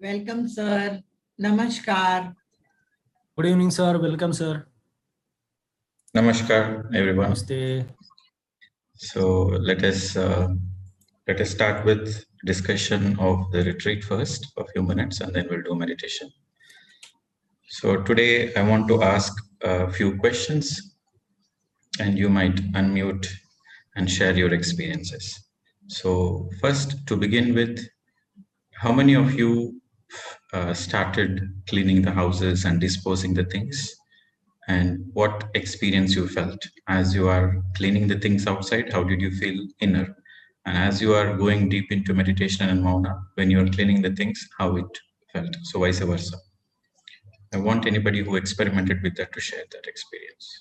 Welcome, sir. Namaskar. Good evening, sir. Welcome, sir. Namaskar, everyone. Namaste. So let us start with discussion of the retreat first, a few minutes, and then we'll do meditation. So today I want to ask a few questions, and you might unmute and share your experiences. So first, to begin with, how many of you started cleaning the houses and disposing the things? And what experience you felt as you are cleaning the things outside? How did you feel inner? And as you are going deep into meditation and mauna, when you are cleaning the things, how it felt? So vice versa. I want anybody who experimented with that to share that experience.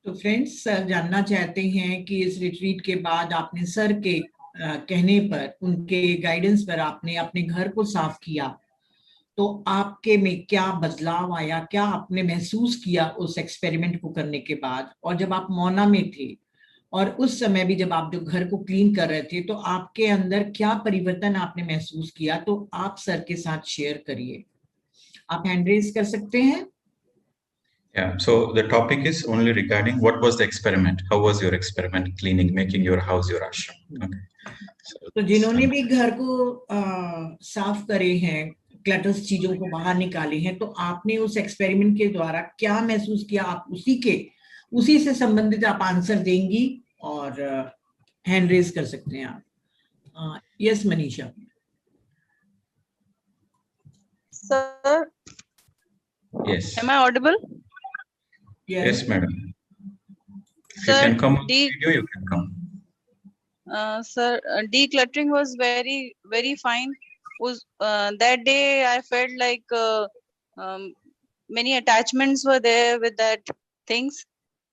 तो friends, sir जानना चाहते हैं कि इस retreat के बाद आपने sir के कहने पर, उनके गाइडेंस पर आपने अपने घर को साफ किया, तो आपके में क्या बदलाव आया, क्या आपने महसूस किया उस एक्सपेरिमेंट को करने के बाद? और जब आप मौना में थे और उस समय भी जब आप जो घर को क्लीन कर रहे थे, तो आपके अंदर क्या परिवर्तन आपने महसूस किया? तो आप सर के साथ शेयर करिए। आप हैंड रेज कर सकते हैं। Yeah, so the topic is only regarding what was the experiment, how was your experiment cleaning, making your house your ashram. Okay. तो जिन्होंने भी घर को साफ करे हैं, क्लटर्स चीजों को बाहर निकाले हैं, तो आपने उस एक्सपेरिमेंट के द्वारा क्या महसूस किया? आप उसी से संबंधित आप आंसर देंगी और हैंड रेज कर सकते हैं आप। Yes Manisha. Sir, Yes. am I audible? Yes, madam. If Sir, you can come on video, you can come. Sir, decluttering was very, very fine. That day I felt like many attachments were there with that things,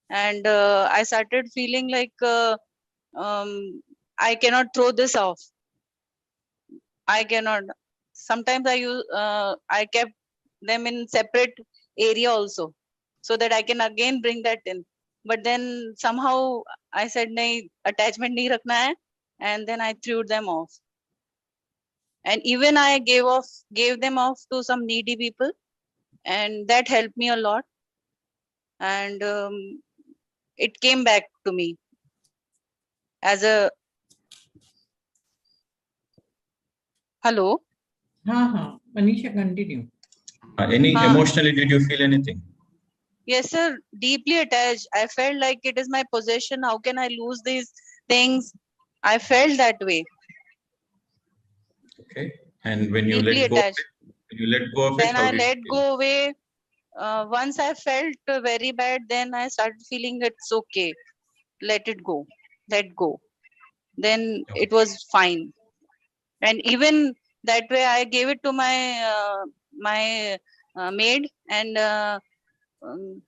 and I started feeling like I cannot throw this off. I cannot. Sometimes I kept them in separate area also, so that I can again bring that in. But then somehow I said, "Nahi, attachment nahi rakhna hai," and then I threw them off. And even I gave them off to some needy people, and that helped me a lot. And it came back to me as a hello. Manisha, continue. Emotionally, did you feel anything? Yes, sir. Deeply attached. I felt like it is my possession. How can I lose these things? I felt that way. Okay. And when you Deeply let go, attached. when you let go of Then it, how I did let you feel? go away. Once I felt very bad, then I started feeling it's okay. Let it go. Let go. Then it was fine. And even that way, I gave it to my maid, and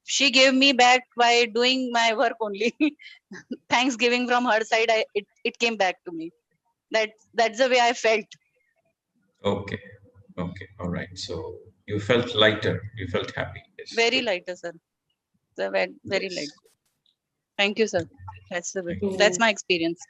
she gave me back by doing my work only. Thanksgiving from her side, it came back to me. That's the way I felt. Okay. Okay. All right. So you felt lighter. You felt happy. Yes. Very lighter, sir. Very Yes. light. Thank you, sir. That's my experience.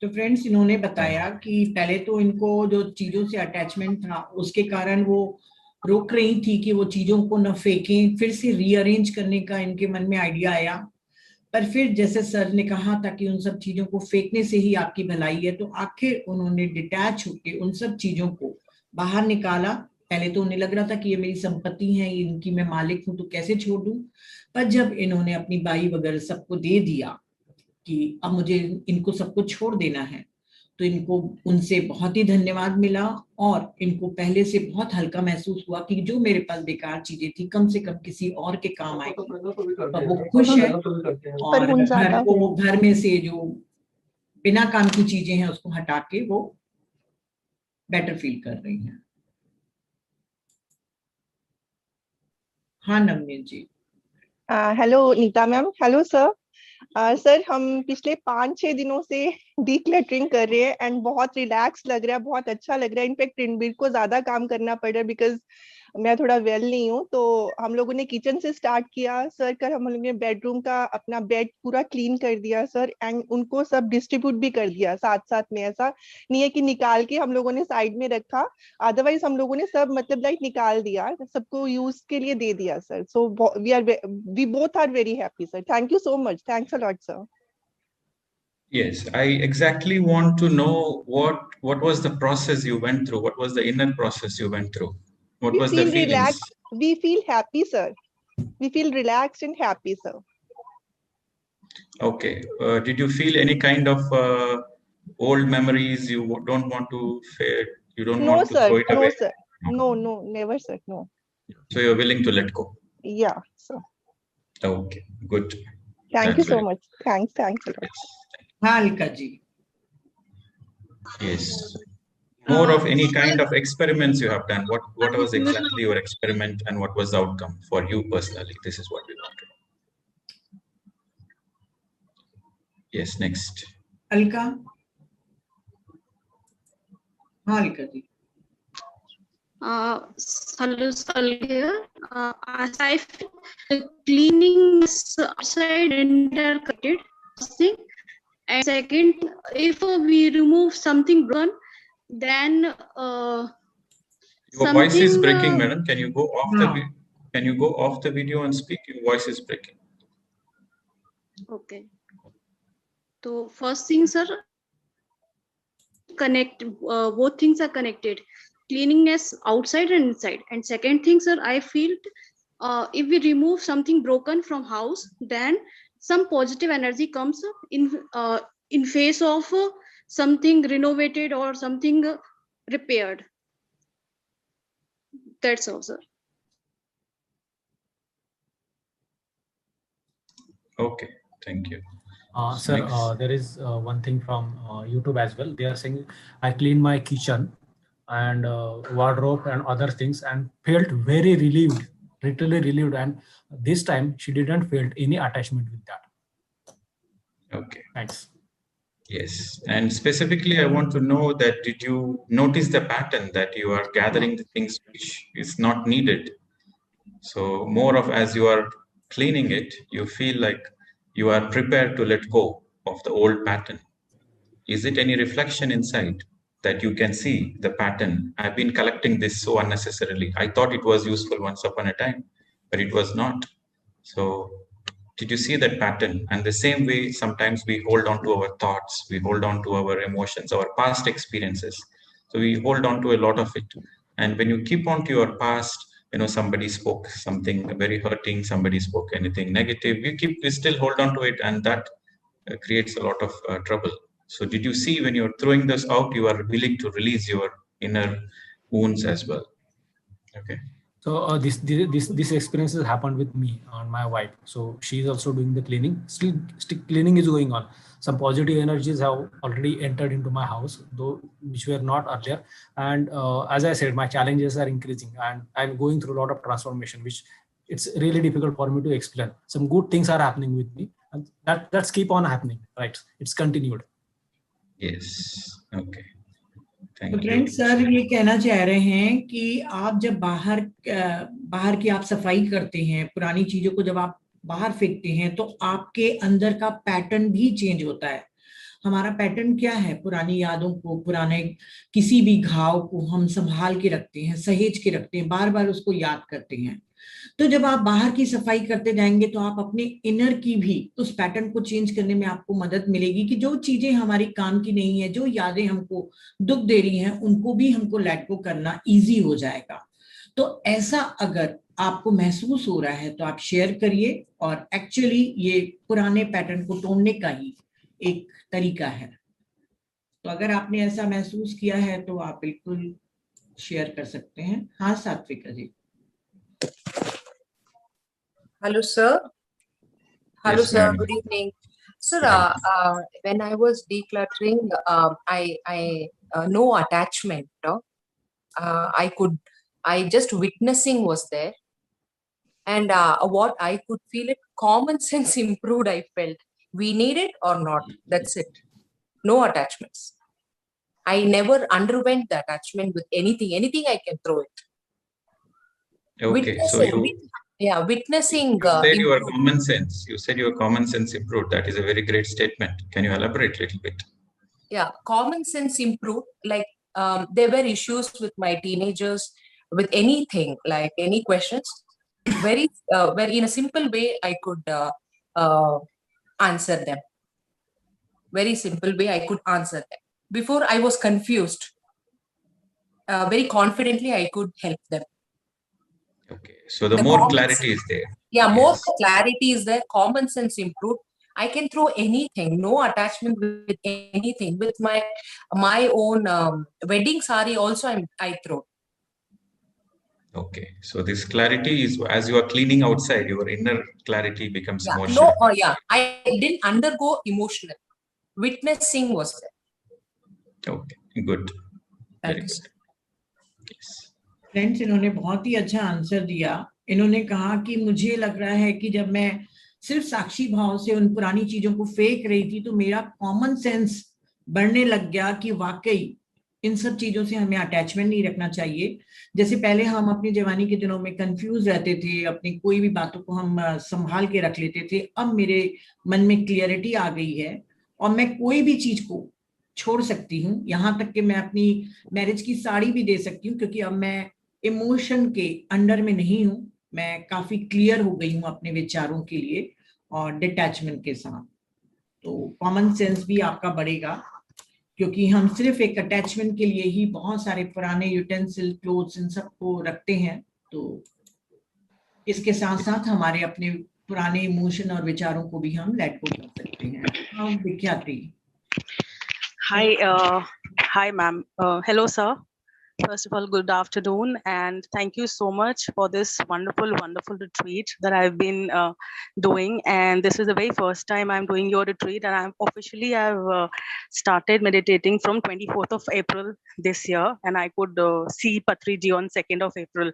तो friends, इन्होंने बताया कि पहले तो इनको जो चीजों से अटैचमेंट था, उसके कारण वो रोक रही थी कि वो चीजों को न फेंकें। फिर से रीअरेंज करने का इनके मन में आइडिया आया, पर फिर जैसे सर ने कहा था कि उन सब चीजों को फेंकने से ही आपकी भलाई है, तो आखिर उन्होंने डिटैच होकर उन सब चीजों को बाहर निकाला। पहले तो उन्हें लग रहा था कि ये मेरी संपत्ति है, इनकी मैं मालिक हूं, तो कैसे छोड़ दूं। पर जब इन्होंने अपनी बाई वगैरह सबको दे दिया कि अब मुझे इनको सबको छोड़ देना है, तो इनको उनसे बहुत ही धन्यवाद मिला और इनको पहले से बहुत हल्का महसूस हुआ कि जो मेरे पास बेकार चीजें थी कम से कम किसी और के काम आई। तो वो खुश है और घर में से जो बिना काम की चीजें हैं उसको हटा के वो बेटर फील कर रही हैं। हाँ Navneet ji. Hello Neeta ma'am. Hello sir. Sir, हम पिछले 5-6 दिनों से डीक्लटरिंग कर रहे हैं एंड बहुत रिलैक्स लग रहा है, बहुत अच्छा लग रहा है। इनफैक्ट रणबीर को ज्यादा काम करना पड़ रहा है बिकॉज मैं थोड़ा वेल नहीं हूँ। तो हम लोगों ने किचन से स्टार्ट किया सर, कर हम लोगों ने बेडरूम का अपना बेड पूरा क्लीन कर दिया सर, एंड उनको सब डिस्ट्रीब्यूट भी कर दिया साथ साथ में। ऐसा नहीं है कि निकाल के हम लोगों ने साइड में रखा, अदरवाइज हम लोगों ने सब मतलब लाइक निकाल दिया, सबको यूज के लिए दे दिया sir. So we both are very happy sir. Thank you so much, thanks a lot sir. Yes, I exactly want to know what was the process you went through. What was the inner process you went through? What We was the feel feelings? relaxed, we feel happy sir, we feel relaxed and happy sir. Okay. Did you feel any kind of old memories you don't want to fade? You don't No want to sir, throw it no away? sir, no, never sir, no. So you're willing to let go. Yeah sir. Okay, good. Thank That's you so very much, thanks a lot. good. हाँ Alka ji. Yes. More of any kind of experiments you have done. What was exactly your experiment and what was the outcome for you personally? This is what we want to know. Yes, next. Alka. हाँ Alka ji. Hello, Sal here. As I feel the cleaning is outside interconnected thing. And second, if we remove something broken, then Your voice is something, breaking, madam. Can you go off the हाँ Can you go off the video and speak? Your voice is breaking. okay. So first thing, sir, connect. Both things are connected. Cleanliness outside and inside. And second thing, sir, I feel if we remove something broken from house, then some positive energy comes in face of something renovated or something repaired. That's all, sir. Okay, thank you. Sir, Next. there is one thing from YouTube as well. They are saying, I cleaned my kitchen and wardrobe and other things and felt very relieved, literally relieved. And this time she didn't felt any attachment with that. Okay. Thanks. Yes, and specifically, I want to know that did you notice the pattern that you are gathering the things which is not needed? So more of as you are cleaning it, you feel like you are prepared to let go of the old pattern. Is it any reflection inside that you can see the pattern? I've been collecting this so unnecessarily. I thought it was useful once upon a time, but it was not. So did you see that pattern? And the same way, sometimes we hold on to our thoughts, we hold on to our emotions, our past experiences. So we hold on to a lot of it. And when you keep on to your past, somebody spoke something very hurting, somebody spoke anything negative, we still hold on to it, and that creates a lot of trouble. So did you see when you're throwing this out, you are willing to release your inner wounds as well? Okay. So this experience has happened with me and my wife. So she is also doing the cleaning. Still cleaning is going on. Some positive energies have already entered into my house, though which were not earlier. And as I said, my challenges are increasing, and I'm going through a lot of transformation, which it's really difficult for me to explain. Some good things are happening with me, and that's keep on happening. Right? It's continued. Yes. Okay. तो friend sir ये कहना चाह रहे हैं कि आप जब बाहर की आप सफाई करते हैं, पुरानी चीजों को जब आप बाहर फेंकते हैं, तो आपके अंदर का पैटर्न भी चेंज होता है। हमारा पैटर्न क्या है? पुरानी यादों को, पुराने किसी भी घाव को हम संभाल के रखते हैं, सहेज के रखते हैं, बार बार उसको याद करते हैं। तो जब आप बाहर की सफाई करते जाएंगे तो आप अपने इनर की भी उस पैटर्न को चेंज करने में आपको मदद मिलेगी कि जो चीजें हमारी काम की नहीं है, जो यादें हमको दुख दे रही हैं, उनको भी हमको लेट गो करना इजी हो जाएगा। तो ऐसा अगर आपको महसूस हो रहा है तो आप शेयर करिए, और एक्चुअली ये पुराने पैटर्न को तोड़ने का ही एक तरीका है। तो अगर आपने ऐसा महसूस किया है तो आप बिल्कुल शेयर कर सकते हैं। हाँ सात्विका जी। Hello, sir. Hello, Yes, sir. madam. Good evening. Sir, Good when I was decluttering, I no attachment. I just witnessing was there. And what I could feel it, common sense improved, I felt. We need it or not. That's it. no attachments. I never underwent the attachment with anything. Anything I can throw it. Okay, so witnessing. you said your common sense. You said your common sense improved. That is a very great statement. Can you elaborate a little bit? Yeah, common sense improved. Like there were issues with my teenagers, with anything, like any questions. Very in a simple way, I could answer them. Very simple way, I could answer them. Before I was confused. Very confidently, I could help them. Okay, so the more clarity is there. Yeah, more clarity is there. Common sense improved. I can throw anything, no attachment with anything. With my own wedding sari also, I throw. Okay, so this clarity is, as you are cleaning outside, your inner clarity becomes more No, sharp. I didn't undergo emotional. Witnessing was there. Okay, good. Very good. Yes. Friends, इन्होंने बहुत ही अच्छा answer दिया. इन्होंने कहा कि मुझे लग रहा है कि जब मैं सिर्फ साक्षी भाव से उन पुरानी चीजों को फेंक रही थी तो मेरा कॉमन सेंस बढ़ने लग गया कि वाकई इन सब चीजों से हमें अटैचमेंट नहीं रखना चाहिए. जैसे पहले हम अपनी जवानी के दिनों में कंफ्यूज रहते थे, अपनी कोई भी बातों को हम संभाल के रख लेते थे. अब मेरे मन में क्लियरिटी आ गई है और मैं कोई भी चीज को छोड़ सकती हूँ, यहाँ तक कि मैं अपनी मैरिज की साड़ी भी दे सकती हूँ, क्योंकि अब मैं इमोशन के अंडर में नहीं हूँ. मैं काफी क्लियर हो गई हूँ अपने विचारों के लिए और डिटैचमेंट के साथ. तो कॉमन सेंस भी आपका बढ़ेगा, क्योंकि हम सिर्फ एक अटैचमेंट के लिए ही बहुत सारे पुराने यूटेंसिल, क्लोथ्स, इन सब को रखते हैं. तो इसके साथ साथ हमारे अपने पुराने इमोशन और विचारों को भी हम लेट गो कर सकते हैं. हाँ, विख्याति. Hi, ma'am. Hello, sir. First of all, good afternoon, and thank you so much for this wonderful retreat that I've been doing. And this is the very first time I'm doing your retreat, and I've started meditating from 24th of April this year, and I could see Patri ji on 2nd of April.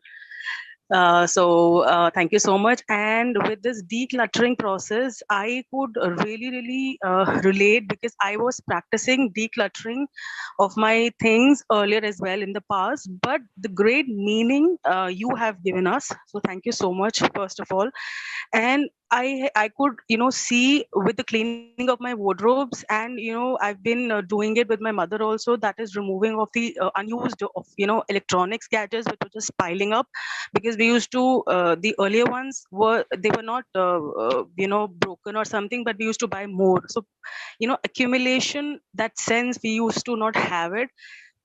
So thank you so much. And with this decluttering process, I could really relate, because I was practicing decluttering of my things earlier as well in the past, but the great meaning you have given us. So thank you so much, first of all. And I could, see with the cleaning of my wardrobes, and, I've been doing it with my mother also, that is removing of the unused of, electronics gadgets, which were just piling up, because we used to, the earlier ones were not, broken or something, but we used to buy more. So, accumulation, that sense, we used to not have it.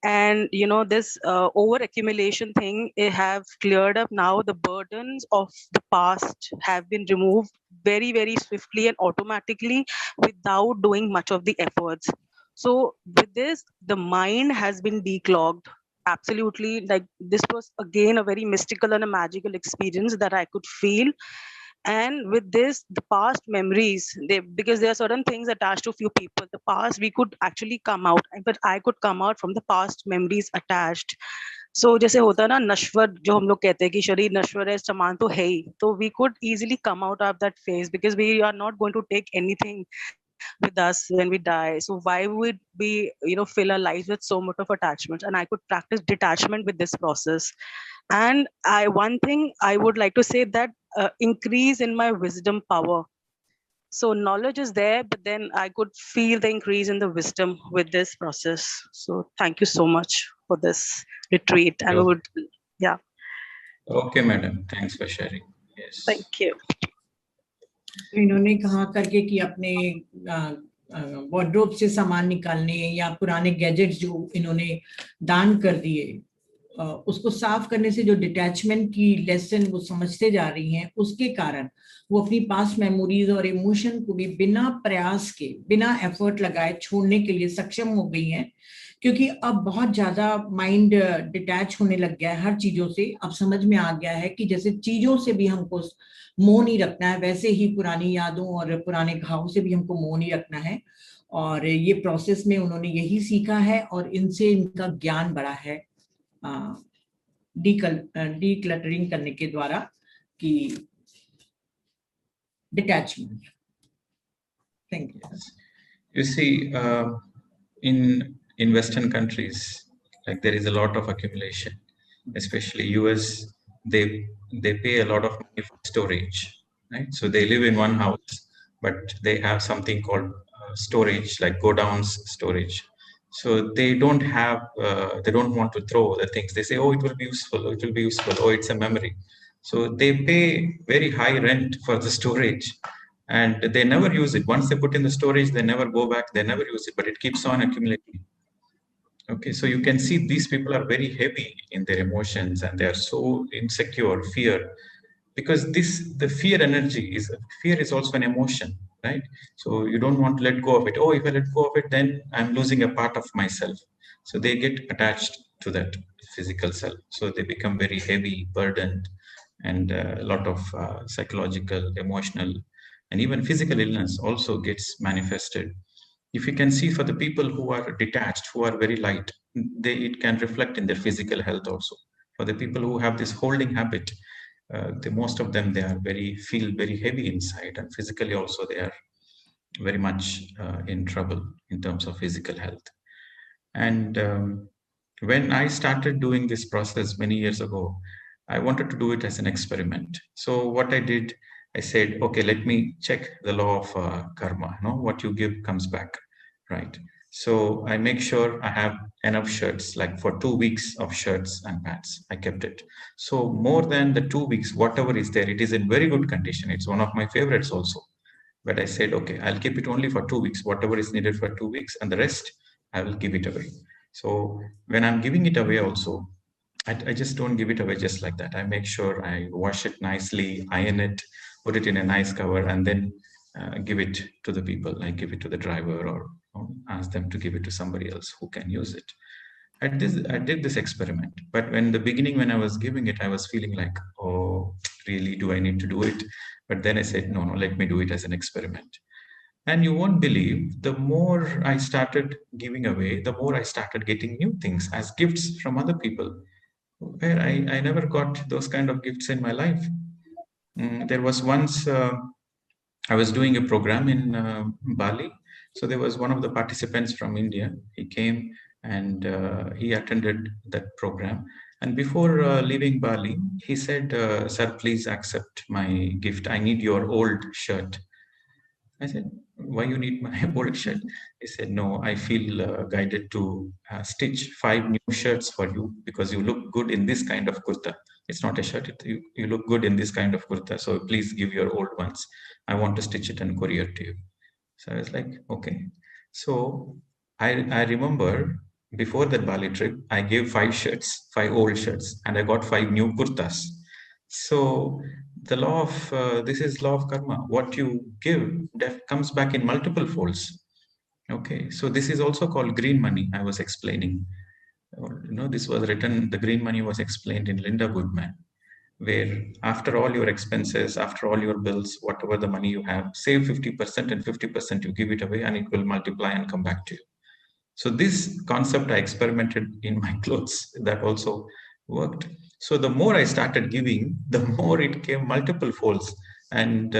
And this over accumulation thing, it have cleared up now. The burdens of the past have been removed very swiftly and automatically, without doing much of the efforts. So with this, the mind has been declogged. Absolutely, like this was again a very mystical and a magical experience that I could feel. And with this, the past memories, because there are certain things attached to few people, the past, we could actually come out, but I could come out from the past memories attached. So जैसे होता है ना नश्वर, जो हम लोग कहते हैं कि शरीर नश्वर है, सामान तो है ही, तो we could easily come out of that phase, because we are not going to take anything with us when we die. So why would we, fill our lives with so much of attachment? And I could practice detachment with this process. And one thing I would like to say, that increase in my wisdom power. So knowledge is there, but then I could feel the increase in the wisdom with this process. So thank you so much for this retreat. And Okay, madam. Thanks for sharing. Yes. Thank you. इन्होंने कहा करके कि अपने wardrobe से सामान निकालने या पुराने गैजेट्स जो इन्होंने दान कर दिए, उसको साफ करने से जो डिटैचमेंट की लेसन वो समझते जा रही हैं, उसके कारण वो अपनी पास्ट मेमोरीज और इमोशन को भी बिना प्रयास के, बिना एफर्ट लगाए छोड़ने के लिए सक्षम हो गई हैं. क्योंकि अब बहुत ज्यादा माइंड डिटैच होने लग गया है हर चीजों से. अब समझ में आ गया है कि जैसे चीजों से भी हमको मोह नहीं रखना है, वैसे ही पुरानी यादों और पुराने घाव से भी हमको मोह नहीं रखना है. और ये प्रोसेस में उन्होंने यही सीखा है और इनसे इनका ज्ञान बढ़ा है डीक्लटरिंग करने के द्वारा, कि detachment. Thank you. You see, in Western countries, like there is a lot of accumulation, especially US, they pay a lot of money for storage, right? So they live in one house, but they have something called storage, like go downs storage. So they don't have, they don't want to throw the things. They say, oh, it will be useful, oh, it will be useful, oh, it's a memory. So they pay very high rent for the storage and they never use it. Once they put in the storage, they never go back, they never use it, but it keeps on accumulating. Okay, so you can see these people are very heavy in their emotions and they are so insecure, fear, because the fear energy is also an emotion, right? So you don't want to let go of it. Oh, if I let go of it, then I'm losing a part of myself. So they get attached to that physical self. So they become very heavy, burdened, and a lot of psychological, emotional, and even physical illness also gets manifested. If you can see for the people who are detached, who are very light, it can reflect in their physical health also. For the people who have this holding habit, most of them, they feel very heavy inside, and physically also they are very much in trouble in terms of physical health. And when I started doing this process many years ago, I wanted to do it as an experiment. So what I did, I said, okay, let me check the law of karma. No, what you give comes back, right? So I make sure I have enough shirts, like for 2 weeks of shirts and pants. I kept it. So more than the 2 weeks, whatever is there, it is in very good condition. It's one of my favorites also. But I said, okay, I'll keep it only for 2 weeks, whatever is needed for 2 weeks, and the rest I will give it away. So when I'm giving it away also, I just don't give it away just like that. I make sure I wash it nicely, iron it, put it in a nice cover, and then give it to the people. I give it to the driver or ask them to give it to somebody else who can use it. I did this experiment, but when I was giving it, I was feeling like, oh, really, do I need to do it? But then I said, no, let me do it as an experiment. And you won't believe, the more I started giving away, the more I started getting new things as gifts from other people, where I never got those kind of gifts in my life. There was once I was doing a program in Bali. So there was one of the participants from India. He came and he attended that program. And before leaving Bali, he said, sir, please accept my gift. I need your old shirt. I said, why you need my old shirt? He said, no, I feel guided to stitch 5 new shirts for you because you look good in this kind of kurta. It's not a shirt. You look good in this kind of kurta. So please give your old ones. I want to stitch it and courier to you. So I was like, okay. So I remember before that Bali trip, I gave 5 old shirts, and I got 5 new kurtas. So the law of this is law of karma. What you give comes back in multiple folds. Okay, so this is also called green money. I was explaining. This was written. The green money was explained in Linda Goodman, where after all your expenses, after all your bills, whatever the money you have, save 50% and 50% you give it away, and it will multiply and come back to you. So this concept I experimented in my clothes. That also worked. So the more I started giving, the more it came multiple folds. And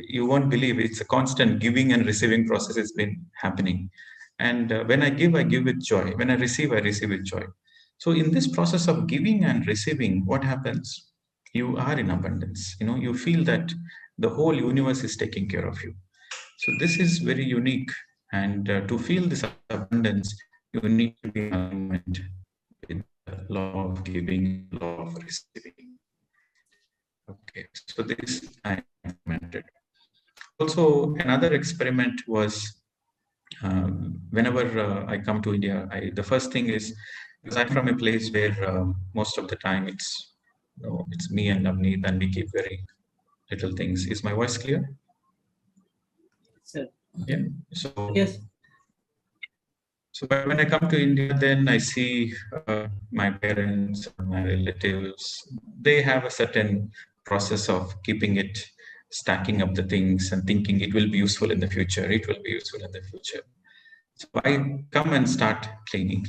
you won't believe, it's a constant giving and receiving process has been happening. And when I give with joy. When I receive with joy. So in this process of giving and receiving, what happens? You are in abundance. You feel that the whole universe is taking care of you. So this is very unique. And to feel this abundance, you need to be in alignment with the law of giving, law of receiving. Okay, so this I implemented. Also, another experiment was whenever I come to India, the first thing is, because I'm from a place where most of the time it's me and Navneet, and we keep very little things. Is my voice clear? Sir. Yeah. So yes. So when I come to India, then I see my parents, my relatives. They have a certain process of keeping it, stacking up the things, and thinking it will be useful in the future. It will be useful in the future. So I come and start cleaning,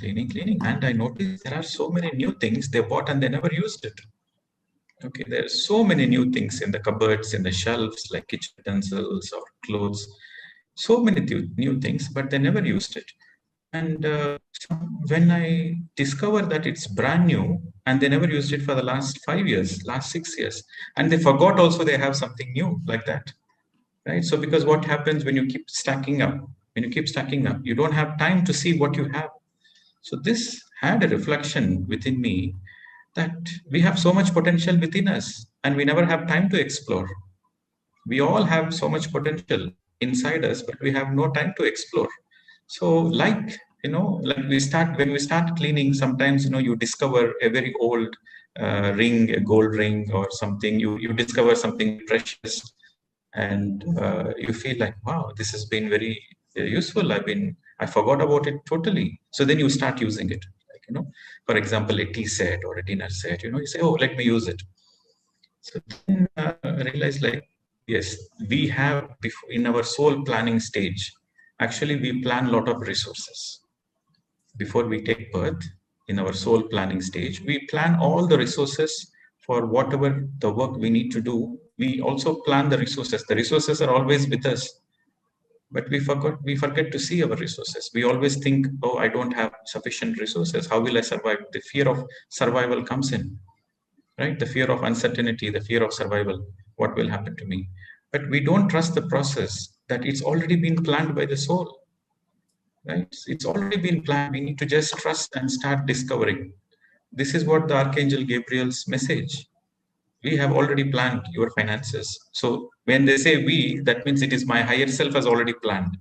and I notice there are so many new things they bought and they never used it. Okay, there are so many new things in the cupboards, in the shelves, like kitchen utensils or clothes. So many new things, but they never used it. And when I discover that it's brand new and they never used it for the last 5 years, last 6 years, and they forgot also they have something new like that, right? So because what happens when you keep stacking up, you don't have time to see what you have. So this had a reflection within me that we have so much potential within us and we never have time to explore. We all have so much potential inside us, but we have no time to explore. So like, like when we start cleaning, sometimes, you discover a very old ring, a gold ring or something, you discover something precious, and you feel like, wow, this has been very useful. I forgot about it totally. So then you start using it. Like, for example, a tea set or a dinner set, you say, oh, let me use it. So then I realize, like, yes, we have, in our soul planning stage, actually we plan a lot of resources. Before we take birth, in our soul planning stage, we plan all the resources for whatever the work we need to do. We also plan the resources. The resources are always with us, but we forget to see our resources. We always think, oh, I don't have sufficient resources. How will I survive? The fear of survival comes in, right? The fear of uncertainty, the fear of survival. What will happen to me? But we don't trust the process that it's already been planned by the soul. Right? It's already been planned. We need to just trust and start discovering. This is what the Archangel Gabriel's message. We have already planned your finances. So when they say we, that means it is my higher self has already planned.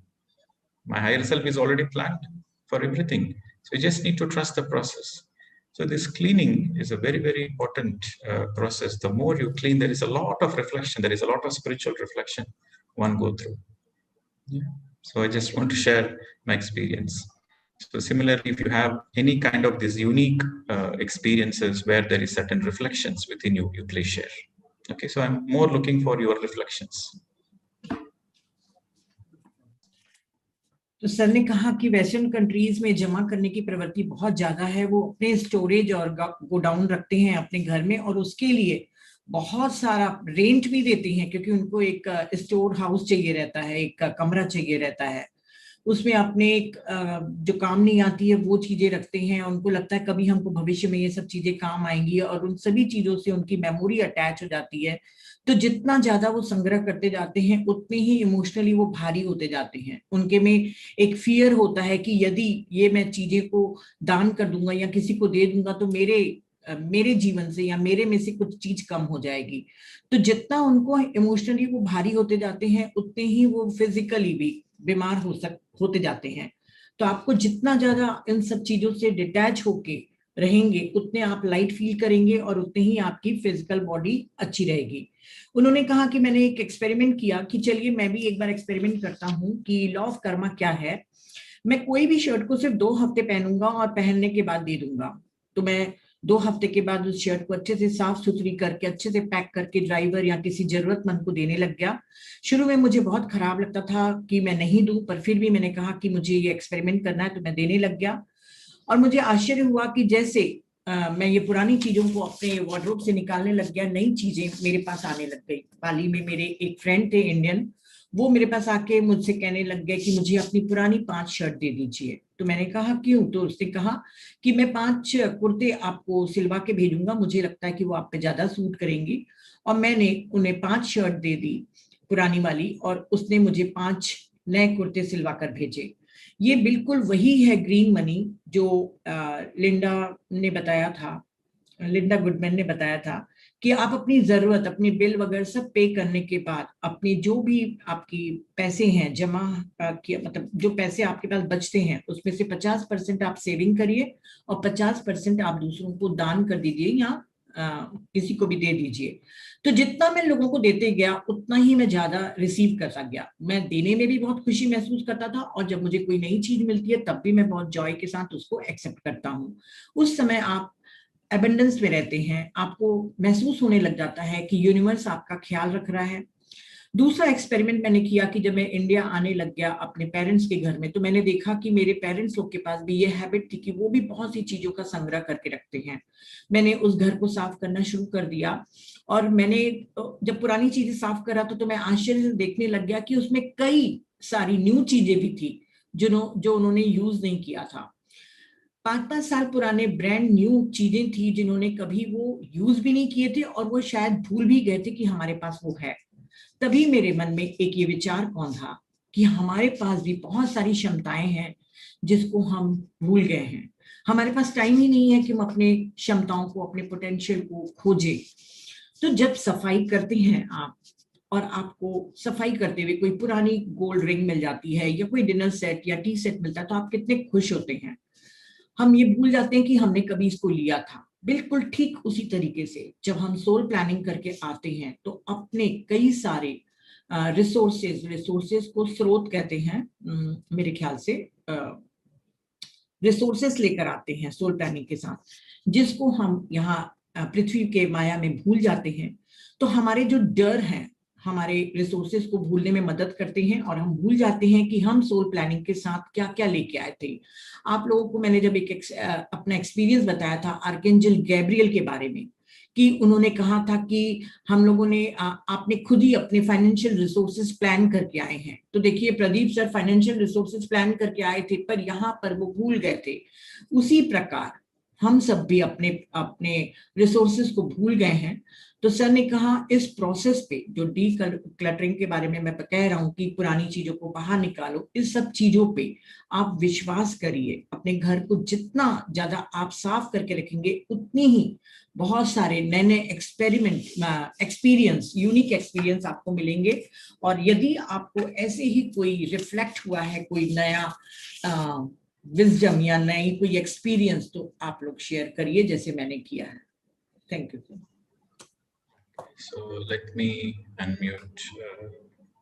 My higher self is already planned for everything. So you just need to trust the process. So this cleaning is a very, very important process. The more you clean, there is a lot of reflection. There is a lot of spiritual reflection one go through. Yeah. So I just want to share my experience. So similarly, if you have any kind of these unique experiences where there is certain reflections within you, you please share. Okay, so I'm more looking for your reflections. तो sir ने कहा कि western countries में जमा करने की प्रवृत्ति बहुत ज्यादा है, वो अपने स्टोरेज और गोडाउन रखते हैं अपने घर में और उसके लिए बहुत सारा रेंट भी देते हैं, क्योंकि उनको एक स्टोर हाउस चाहिए रहता है, एक कमरा चाहिए रहता है, उसमें अपने एक जो काम नहीं आती है वो चीजें रखते हैं। उनको लगता है कभी हमको भविष्य में ये सब चीजें काम आएंगी और उन सभी चीजों से उनकी मेमोरी अटैच हो जाती है। तो जितना ज्यादा वो संग्रह करते जाते हैं उतने ही इमोशनली वो भारी होते जाते हैं। उनके में एक फियर होता है कि यदि ये मैं चीजें को दान कर दूंगा या किसी को दे दूंगा तो मेरे जीवन से या मेरे में से कुछ चीज कम हो जाएगी। तो जितना उनको इमोशनली वो भारी होते जाते हैं उतने ही वो फिजिकली भी बीमार होते जाते हैं। तो आपको जितना ज्यादा इन सब चीजों से डिटैच होके रहेंगे उतने आप लाइट फील करेंगे और उतने ही आपकी फिजिकल बॉडी अच्छी रहेगी। उन्होंने कहा कि मैंने एक एक्सपेरिमेंट किया कि चलिए मैं भी एक बार एक्सपेरिमेंट करता हूँ कि लॉ ऑफ कर्मा क्या है। मैं कोई भी शर्ट को सिर्फ 2 हफ्ते पहनूंगा और पहनने के बाद दे दूंगा। तो मैं 2 हफ्ते के बाद उस शर्ट को अच्छे से साफ सुथरी करके अच्छे से पैक करके ड्राइवर या किसी जरूरतमंद को देने लग गया। शुरू में मुझे बहुत खराब लगता था कि मैं नहीं दूं, पर फिर भी मैंने कहा कि मुझे ये एक्सपेरिमेंट करना है तो मैं देने लग गया। और मुझे आश्चर्य हुआ कि जैसे मैं ये पुरानी चीजों को अपने वार्डरोब से निकालने लग गया, नई चीजें मेरे पास आने लग गई। पाली में मेरे एक फ्रेंड थे इंडियन, वो मेरे पास आके मुझसे कहने लग गए कि मुझे अपनी पुरानी 5 शर्ट दे दीजिए। तो मैंने कहा क्यों? तो उसने कहा कि मैं 5 कुर्ते आपको सिलवा के भेजूंगा, मुझे लगता है कि वो आप पे ज्यादा सूट करेंगी। और मैंने उन्हें 5 शर्ट दे दी पुरानी वाली और उसने मुझे 5 नए कुर्ते सिलवा कर भेजे। ये बिल्कुल वही है ग्रीन मनी जो लिंडा गुडमैन ने बताया था कि आप अपनी जरूरत, अपने बिल वगैरह सब पे करने के बाद अपने जो भी आपकी पैसे हैं जमा किया, मतलब जो पैसे आपके पास बचते हैं उसमें से 50% आप सेविंग करिए और 50% आप दूसरों को दान कर दीजिए या किसी को भी दे दीजिए। तो जितना मैं लोगों को देते गया उतना ही मैं ज्यादा रिसीव करता गया। मैं देने में भी बहुत खुशी महसूस करता था और जब मुझे कोई नई चीज मिलती है तब भी मैं बहुत जॉय के साथ उसको एक्सेप्ट करता हूँ। उस समय आप एबंडेंस में रहते हैं, आपको महसूस होने लग जाता है कि यूनिवर्स आपका ख्याल रख रहा है। दूसरा एक्सपेरिमेंट मैंने किया कि जब मैं इंडिया आने लग गया अपने पेरेंट्स के घर में, तो मैंने देखा कि मेरे पेरेंट्स लोग के पास भी ये हैबिट थी कि वो भी बहुत सी चीजों का संग्रह करके रखते हैं। मैंने उस घर को साफ करना शुरू कर दिया और मैंने जब पुरानी चीजें साफ करा तो मैं आश्चर्य से देखने लग गया कि उसमें कई सारी न्यू चीजें भी थी जो उन्होंने यूज नहीं किया था। 5-5 साल पुराने ब्रांड न्यू चीजें थी जिन्होंने कभी वो यूज भी नहीं किए थे और वो शायद भूल भी गए थे कि हमारे पास वो है। तभी मेरे मन में एक ये विचार कौन था कि हमारे पास भी बहुत सारी क्षमताएं हैं जिसको हम भूल गए हैं। हमारे पास टाइम ही नहीं है कि हम अपने क्षमताओं को, अपने पोटेंशियल को खोजें। तो जब सफाई करते हैं आप और आपको सफाई करते हुए कोई पुरानी गोल्ड रिंग मिल जाती है या कोई डिनर सेट या टी सेट मिलता है तो आप कितने खुश होते हैं। हम ये भूल जाते हैं कि हमने कभी इसको लिया था। बिल्कुल ठीक उसी तरीके से जब हम सोल प्लानिंग करके आते हैं तो अपने कई सारे रिसोर्सेस को स्रोत कहते हैं, मेरे ख्याल से रिसोर्सेस लेकर आते हैं सोल प्लानिंग के साथ, जिसको हम यहाँ पृथ्वी के माया में भूल जाते हैं। तो हमारे जो डर हैं हमारे रिसोर्सेस को भूलने में मदद करते हैं और हम भूल जाते हैं कि हम सोल प्लानिंग के साथ क्या क्या लेके आए थे। आप लोगों को मैंने जब अपना एक्सपीरियंस बताया था आर्कएंजल गैब्रियल के बारे में, कि उन्होंने कहा था कि हम लोगों ने आपने खुद ही अपने फाइनेंशियल रिसोर्सेज प्लान करके आए हैं। तो देखिए Pradeep sir financial resources plan करके आए थे पर यहाँ पर वो भूल गए थे। उसी प्रकार हम सब भी अपने अपने रिसोर्सेज को भूल गए हैं। तो सर ने कहा इस प्रोसेस पे जो डी क्लटरिंग के बारे में मैं कह रहा हूँ कि पुरानी चीजों को बाहर निकालो, इस सब चीजों पे आप विश्वास करिए। अपने घर को जितना ज्यादा आप साफ करके रखेंगे उतनी ही बहुत सारे नए नए एक्सपीरियंस, यूनिक एक्सपीरियंस आपको मिलेंगे। और यदि आपको ऐसे ही कोई रिफ्लेक्ट हुआ है कोई नया विजडम या नई कोई एक्सपीरियंस तो आप लोग शेयर करिए जैसे मैंने किया है। Thank you. So let me unmute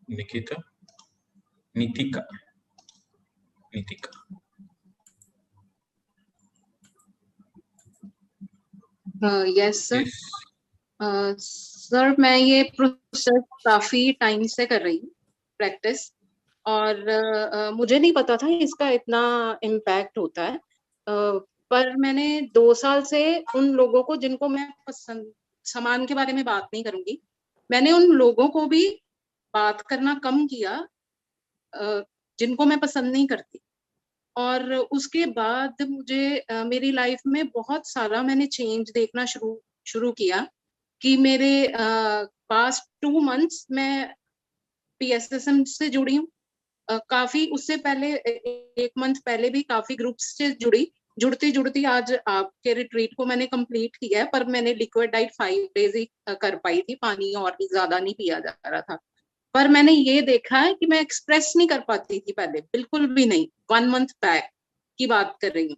Nitika. Nitika. Yes sir. Sir मैं ये प्रोसेस काफी टाइम से कर रही हूँ प्रैक्टिस, और मुझे नहीं पता था इसका इतना इम्पैक्ट होता है। पर मैंने 2 साल से उन लोगों को जिनको मैं पसंद, सामान के बारे में बात नहीं करूंगी, मैंने उन लोगों को भी बात करना कम किया जिनको मैं पसंद नहीं करती। और उसके बाद मुझे मेरी लाइफ में बहुत सारा मैंने चेंज देखना शुरू किया कि मेरे पास्ट 2 मंथ्स मैं PSSM से जुड़ी हूँ। काफी उससे पहले 1 मंथ पहले भी काफी ग्रुप्स से जुड़ती आज आपके रिट्रीट को मैंने कंप्लीट किया है। पर मैंने लिक्विड डाइट 5 डेज ही कर पाई थी, पानी और भी ज्यादा नहीं पिया जा रहा था। पर मैंने ये देखा है कि मैं एक्सप्रेस नहीं कर पाती थी पहले, बिल्कुल भी नहीं। 1 मंथ बैक की बात कर रही हूँ।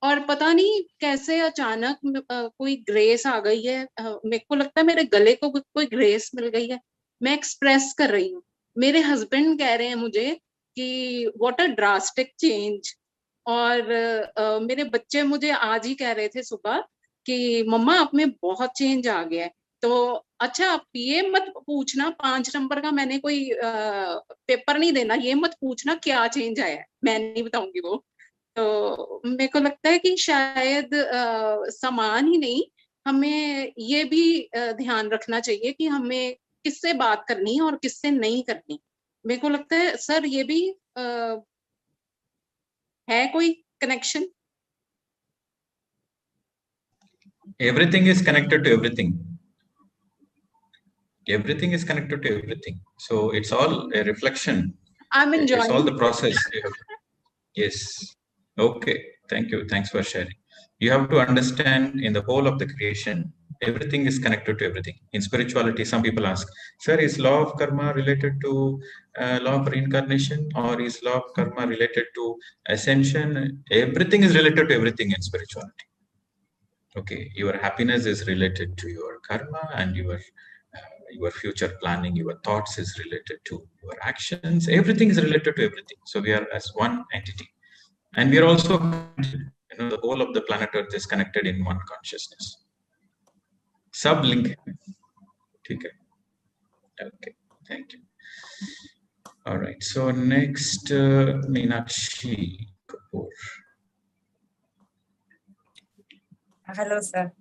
और पता नहीं कैसे अचानक कोई ग्रेस आ गई है। मेरे को लगता है मेरे गले को कोई ग्रेस मिल गई है, मैं एक्सप्रेस कर रही हूँ। मेरे हस्बैंड कह रहे हैं मुझे कि व्हाट अ ड्रास्टिक चेंज। और मेरे बच्चे मुझे आज ही कह रहे थे सुबह कि मम्मा आप में बहुत चेंज आ गया है। तो अच्छा आप ये मत पूछना 5 नंबर का मैंने कोई पेपर नहीं देना, ये मत पूछना क्या चेंज आया है, मैं नहीं बताऊंगी वो। तो मेरे को लगता है कि शायद सामान ही नहीं, हमें ये भी ध्यान रखना चाहिए कि हमें किससे बात करनी है और किससे नहीं करनी। मेरे को लगता है सर ये भी है कोई connection. Everything is connected to everything. Everything is connected to everything. So it's all a reflection. I'm enjoying. It's all the process. Yes. Okay. Thank you. Thanks for sharing. You have to understand in the whole of the creation, everything is connected to everything. In spirituality, some people ask, sir, is law of karma related to law of reincarnation, or is law of karma related to ascension? Everything is related to everything in spirituality. Okay, your happiness is related to your karma, and your future planning, your thoughts is related to your actions. Everything is related to everything. So we are as one entity, and we are also, the whole of the planet Earth is connected in one consciousness. Sublink. Okay. Okay. Thank you. All right. So next, Meenakshi Kapoor. Hello, sir.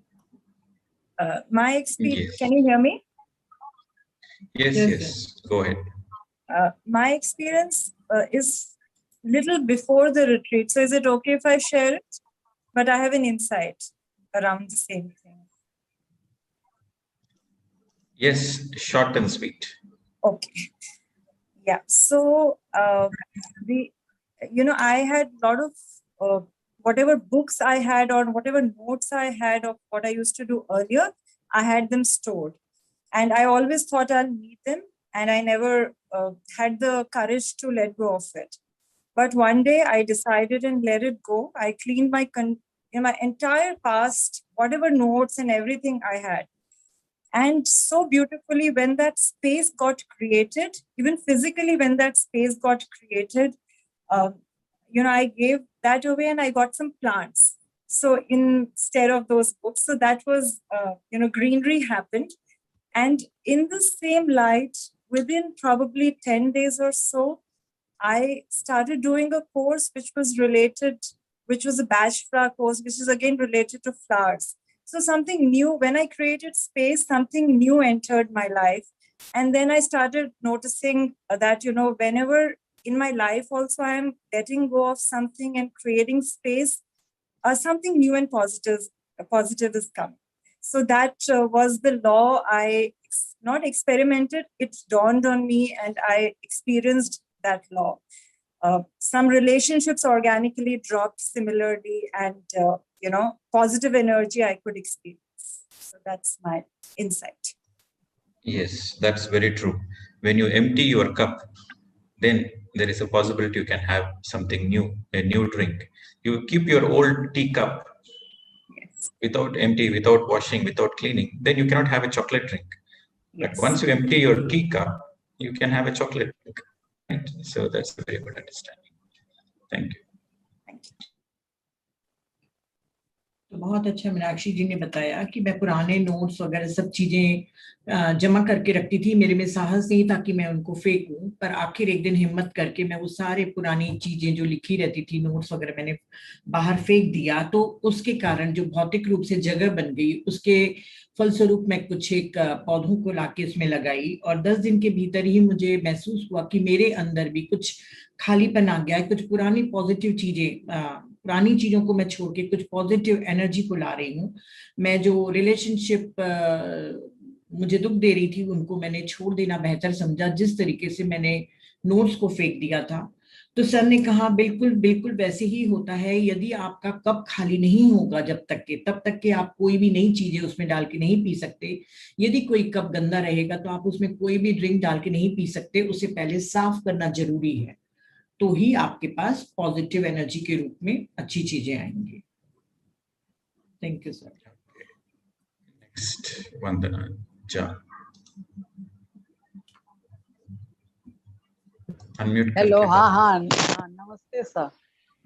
My experience. Yes. Can you hear me? Yes. Go ahead. My experience is little before the retreat. So is it okay if I share it? But I have an insight around the same thing. Yes, short and sweet. Okay. Yeah. So I had a lot of whatever books I had or whatever notes I had of what I used to do earlier, I had them stored. And I always thought I'll need them, and I never had the courage to let go of it. But one day I decided and let it go. I cleaned my entire past, whatever notes and everything I had. And so beautifully, when that space got created, even physically, when that space got created, I gave that away and I got some plants. So instead of those books, so that was, greenery happened. And in the same light, within probably 10 days or so, I started doing a course which was a Bajra course, which is again related to flowers. So something new, when I created space, something new entered my life. And then I started noticing that, whenever in my life also I am letting go of something and creating space, something new and positive is coming. So that was the law. I not experimented, it dawned on me and I experienced that law. Some relationships organically dropped similarly, and positive energy I could experience. So that's my insight. Yes, that's very true. When you empty your cup, then there is a possibility you can have something new, a new drink. You keep your old teacup without washing, without cleaning, then you cannot have a chocolate drink. Yes. But once you empty your teacup, you can have a chocolate drink. Right? So that's a very good understanding. Thank you. तो बहुत अच्छा मीनाक्षी जी ने बताया कि मैं पुराने notes वगैरह सब चीजें जमा करके रखती थी। मेरे में साहस नहीं था कि मैं उनको फेंकूं, पर आखिर एक दिन हिम्मत करके मैं वो सारे पुरानी चीजें जो लिखी रहती थी, नोट्स वगैरह, मैंने बाहर फेंक दिया। तो उसके कारण जो भौतिक रूप से जगह बन गई, उसके फलस्वरूप मैं कुछ एक पौधों को लाके इसमें लगाई और 10 दिन के भीतर ही मुझे महसूस हुआ कि मेरे अंदर भी कुछ खालीपन आ गया है। कुछ पुरानी पॉजिटिव चीजें, पुरानी चीजों को मैं छोड़ के कुछ पॉजिटिव एनर्जी को ला रही हूँ। मैं जो रिलेशनशिप मुझे दुख दे रही थी, उनको मैंने छोड़ देना बेहतर समझा, जिस तरीके से मैंने नोट्स को फेंक दिया था। तो सर ने कहा बिल्कुल बिल्कुल वैसे ही होता है। यदि आपका कप खाली नहीं होगा तब तक के आप कोई भी नई चीजें उसमें डाल के नहीं पी सकते। यदि कोई कप गंदा रहेगा तो आप उसमें कोई भी ड्रिंक डाल के नहीं पी सकते। उसे पहले साफ करना जरूरी है, तो ही आपके पास पॉजिटिव एनर्जी के रूप में अच्छी चीजें आएंगी। Thank you sir. नेक्स्ट वंदना जा। हेलो। हाँ, नमस्ते सर।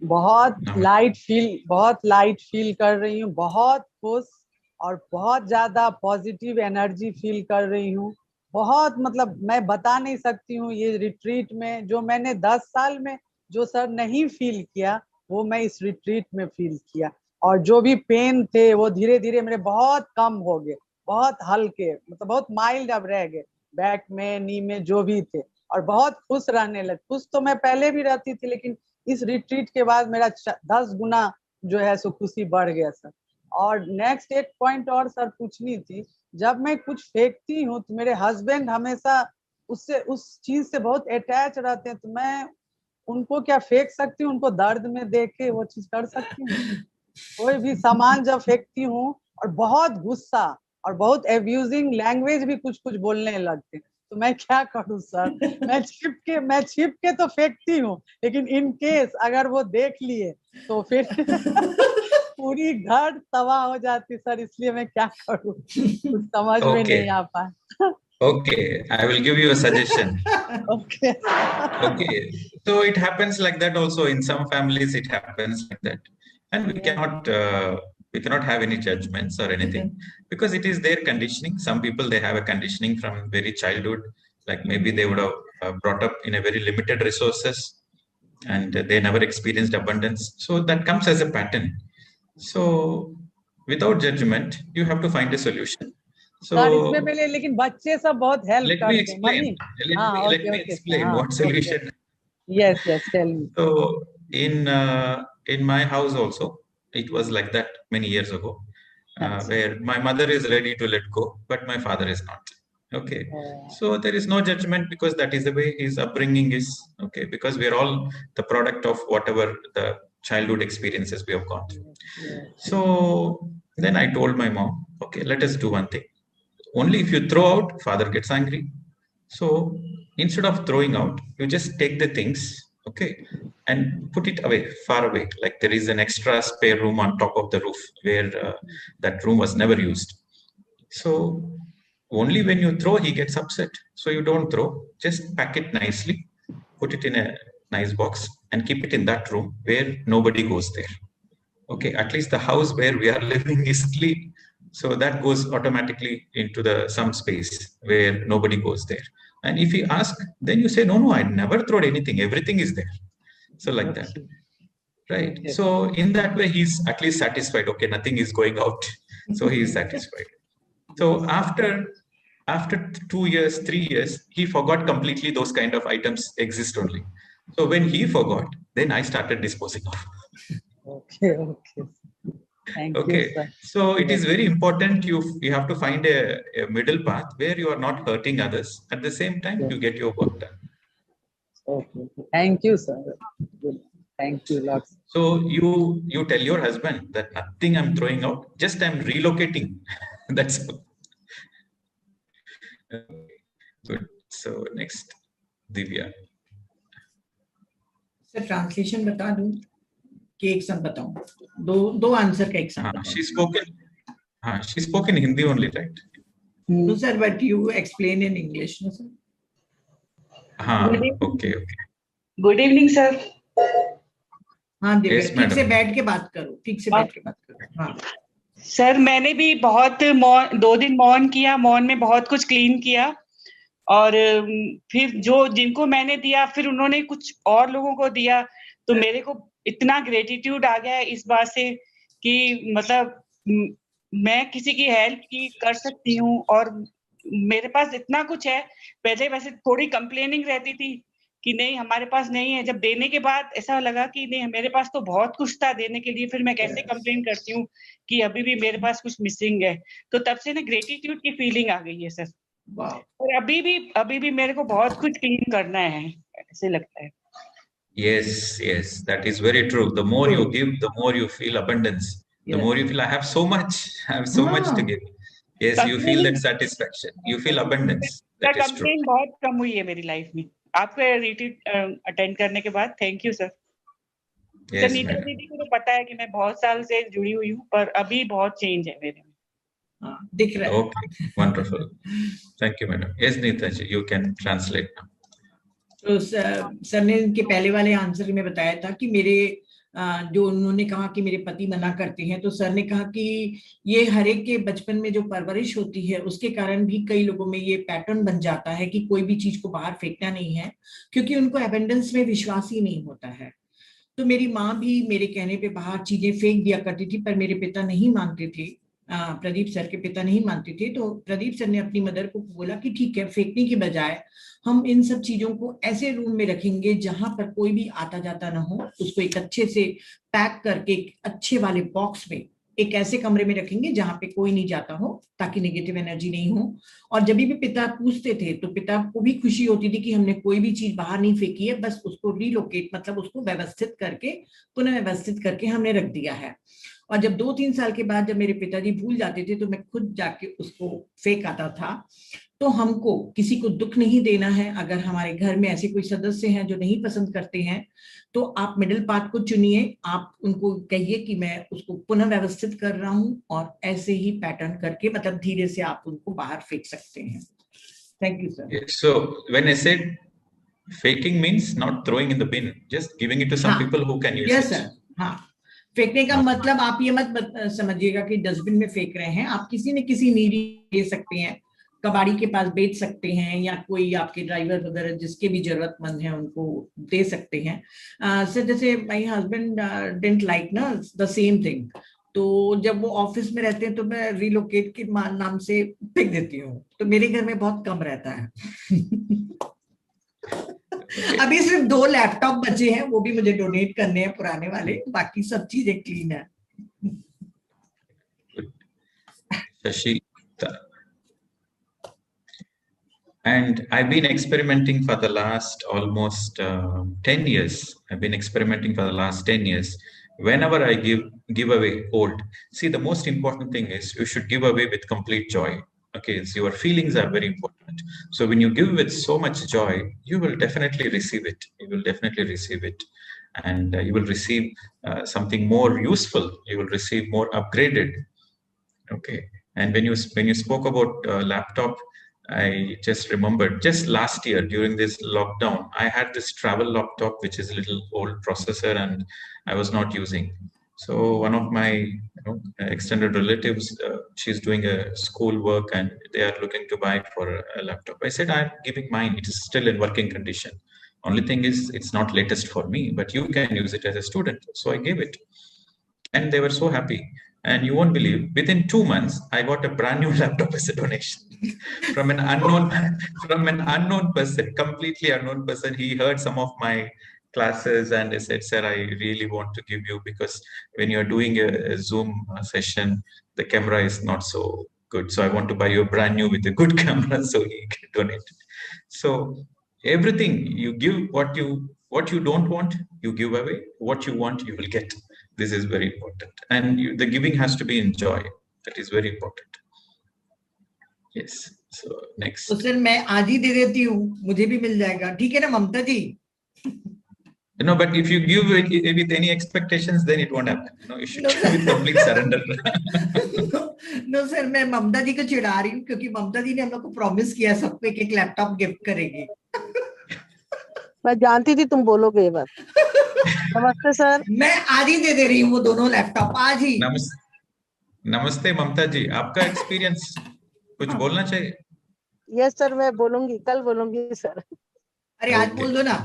बहुत लाइट फील कर रही हूँ, बहुत खुश और बहुत ज्यादा पॉजिटिव एनर्जी फील कर रही हूँ। बहुत मतलब मैं बता नहीं सकती हूँ। ये रिट्रीट में जो मैंने 10 साल में जो सर नहीं फील किया, वो मैं इस रिट्रीट में फील किया। और जो भी पेन थे वो धीरे धीरे मेरे बहुत कम हो गए, बहुत हल्के, मतलब बहुत माइल्ड अब रह गए, बैक में, नी में जो भी थे। और बहुत खुश रहने लगे। खुश तो मैं पहले भी रहती थी, लेकिन इस रिट्रीट के बाद मेरा 10 गुना जो है सो खुशी बढ़ गया सर। और नेक्स्ट एक पॉइंट और सर पूछनी थी। जब मैं कुछ फेंकती हूँ तो मेरे हस्बैंड हमेशा उस चीज से बहुत अटैच रहते हैं, तो मैं उनको क्या फेंक सकती हूँ? उनको दर्द में देख के वो चीज कर सकती हूँ? कोई भी सामान जब फेंकती हूँ और बहुत गुस्सा और बहुत एब्यूजिंग लैंग्वेज भी कुछ कुछ बोलने लगते, तो मैं क्या करूँ सर? मैं छिप के तो फेंकती हूँ, लेकिन इन केस अगर वो देख लिए तो फिर पूरी घर तबाह हो जाती सर। इसलिए मैं क्या करूँ, कुछ समझ में नहीं आ पाया। Okay, I will give you a suggestion. Okay. Okay, so it happens like that also. In some families it happens like that, and we cannot have any judgments or anything, because it is their conditioning. Some people, they have a conditioning from very childhood, like maybe they would have brought up in a very limited resources and they never experienced abundance, so that comes as a pattern. So without judgment you have to find a solution. So इसमें मेरे लेकिन बच्चे सब बहुत help करते हैं। let me explain what solution. Yes, yes, tell me. So in my house also, it was like that many years ago, where my mother is ready to let go, but my father is not. Okay, so there is no judgment, because that is the way his upbringing is. Okay, because we are all the product of whatever the childhood experiences we have gone through. So then I told my mom, okay, let us do one thing. Only if you throw out, father gets angry. So instead of throwing out, you just take the things, okay, and put it away, far away. Like there is an extra spare room on top of the roof where that room was never used. So only when you throw, he gets upset. So you don't throw, just pack it nicely, put it in a nice box and keep it in that room where nobody goes there. Okay, at least the house where we are living is clean. So that goes automatically into the some space where nobody goes there. And if you ask, then you say, no, I never thrown anything. Everything is there. So like that, right? Okay. So in that way, he's at least satisfied. Okay, nothing is going out. So he is satisfied. So after 2 years, 3 years, he forgot completely those kind of items exist only. So when he forgot, then I started disposing of. Okay, okay. Thank Okay, you, sir. so it is very important you have to find a middle path where you are not hurting others. At the same time, you get your work done. Okay, thank you, sir. Good. Thank you lots. So you tell your husband that nothing I'm throwing out, just I'm relocating. That's all. Okay, good. So next, Divya. Sir translation बता दूं कि एक साथ बताऊं? दो answer का एक साथ बताऊं? She spoke in Hindi only, right? No sir, but you explain in English, no sir? Okay. Good evening, sir. हाँ दिव्या, Yes, ठीक से madam. बैठ के बात करो, ठीक से बैठ के बात करो. हाँ सर मैंने भी बहुत 2 दिन मौन किया, मौन में बहुत कुछ क्लीन किया और फिर जिनको मैंने दिया फिर उन्होंने कुछ और लोगों को दिया, तो मेरे को इतना ग्रेटिट्यूड आ गया इस बात से कि मतलब मैं किसी की हेल्प की कर सकती हूँ और मेरे पास इतना कुछ है. पहले वैसे थोड़ी कंप्लेनिंग रहती थी कि नहीं हमारे पास नहीं है, जब देने के बाद ऐसा लगा कि नहीं मेरे पास तो बहुत कुछ था देने के लिए, फिर मैं कैसे कंप्लेन करती हूँ कि अभी भी मेरे पास कुछ मिसिंग है. तो तब से ना ग्रेटिट्यूड की फीलिंग आ गई है सर. और अभी भी मेरे को बहुत कुछ क्लीन करना है, ऐसे लगता है. Yes, that is very true. The more you give, the more you feel abundance. The more you feel I have so much to give. Yes, you feel that satisfaction. You feel abundance. That is true. Complain बहुत कम हुई है मेरी life में आपके retreat attend करने के बाद. Thank you sir. Yes, Neeta madam. दीदी को तो पता है कि मैं बहुत साल से जुड़ी हुई हूँ, पर अभी बहुत चेंज है मेरे में. दिख रहा है. Okay, wonderful. Thank you, madam. Yes, Neeta ji, you can translate now. तो सर ने इनके पहले वाले आंसर में बताया था कि मेरे जो उन्होंने कहा कि मेरे पति मना करते हैं, तो सर ने कहा कि ये हर एक के बचपन में जो परवरिश होती है उसके कारण भी कई लोगों में ये पैटर्न बन जाता है कि कोई भी चीज को बाहर फेंकना नहीं है, क्योंकि उनको एबंडेंस में विश्वास ही नहीं होता है. तो मेरी माँ भी मेरे कहने पे बाहर चीजें फेंक दिया करती थी, पर मेरे पिता नहीं मानते थे. प्रदीप सर के पिता नहीं मानते थे. तो प्रदीप सर ने अपनी मदर को बोला कि ठीक है, फेंकने की बजाय हम इन सब चीजों को ऐसे रूम में रखेंगे जहां पर कोई भी आता जाता ना हो, उसको एक अच्छे से पैक करके एक अच्छे वाले बॉक्स में एक ऐसे कमरे में रखेंगे जहां पे कोई नहीं जाता हो, ताकि नेगेटिव एनर्जी नहीं हो. और जब भी पिता पूछते थे तो पिता को भी खुशी होती थी कि हमने कोई भी चीज बाहर नहीं फेंकी है, बस उसको रिलोकेट मतलब उसको व्यवस्थित करके पुनः व्यवस्थित करके हमने रख दिया है. और जब 2-3 साल के बाद जब मेरे पिताजी भूल जाते थे तो मैं खुद जाके उसको फेंक आता था. तो हमको किसी को दुख नहीं देना है. अगर हमारे घर में ऐसे कोई सदस्य हैं जो नहीं पसंद करते हैं, तो आप मिडिल पाथ को चुनिए. आप उनको कहिए कि मैं उसको पुनः व्यवस्थित कर रहा हूं, और ऐसे ही पैटर्न करके मतलब धीरे से आप उनको बाहर फेंक सकते हैं. Thank you sir. So when I said faking means not throwing in the bin, just giving it to some people who can use it. Yes sir. हाँ, फेंकने का मतलब आप ये मत समझिएगा कि डस्टबिन में फेंक रहे हैं. आप किसी न किसी नीडी दे सकते हैं, कबाड़ी के पास बेच सकते हैं, या कोई आपके ड्राइवर वगैरह जिसके भी जरूरतमंद है उनको दे सकते हैं. सर जैसे माय हस्बैंड डिडंट लाइक ना द सेम थिंग, तो जब वो ऑफिस में रहते हैं तो मैं रिलोकेट के नाम से फेंक देती हूँ. तो मेरे घर में बहुत कम रहता है. अभी सिर्फ 2 लैपटॉप बचे हैं, वो भी मुझे डोनेट करने हैं पुराने वाले, बाकी सब चीजें क्लीन है। Shashi. And I've been experimenting for the last almost 10 years. I've been experimenting for the last 10 years. Whenever I give away old, see, the most important thing is you should give away with complete joy. Okay, so your feelings are very important. So when you give with so much joy, you will definitely receive it. You will definitely receive it. And you will receive something more useful. You will receive more upgraded. Okay. And when you spoke about laptop, I just remembered just last year during this lockdown, I had this travel laptop, which is a little old processor, and I was not using. So one of my extended relatives, she's doing a school work and they are looking to buy for a laptop. I said, I'm giving mine. It is still in working condition. Only thing is it's not latest for me, but you can use it as a student. So I gave it. And they were so happy. And you won't believe, within 2 months, I got a brand new laptop as a donation from an unknown person, completely unknown person. He heard some of my classes and he said, sir, I really want to give you, because when you're doing a Zoom session, the camera is not so good. So I want to buy you a brand new with a good camera. So he donated. So everything you give, what you don't want, you give away. What you want, you will get. This is very important, and the giving has to be in joy. That is very important. Yes. So next. तो sir मैं आज ही दे देती हूँ, मुझे भी मिल जाएगा, ठीक है ना ममता जी? No, but if you give it with any expectations, then it won't happen. No, you should give with complete surrender. No sir, मैं ममता जी को चिढ़ा रही हूँ क्योंकि ममता जी ने हम लोग को प्रॉमिस किया सबको एक लैपटॉप गिफ्ट करेगी। मैं जानती थी तुम बोलोगे ये बात। नमस्ते सर। मैं आज ही दे रही हूँ वो दोनों लैपटॉप, आज ही। नमस्ते ममता जी, आपका एक्सपीरियंस कुछ बोलना चाहिए? यस सर, मैं बोलूंगी, कल बोलूंगी सर। अरे आज बोल दो ना।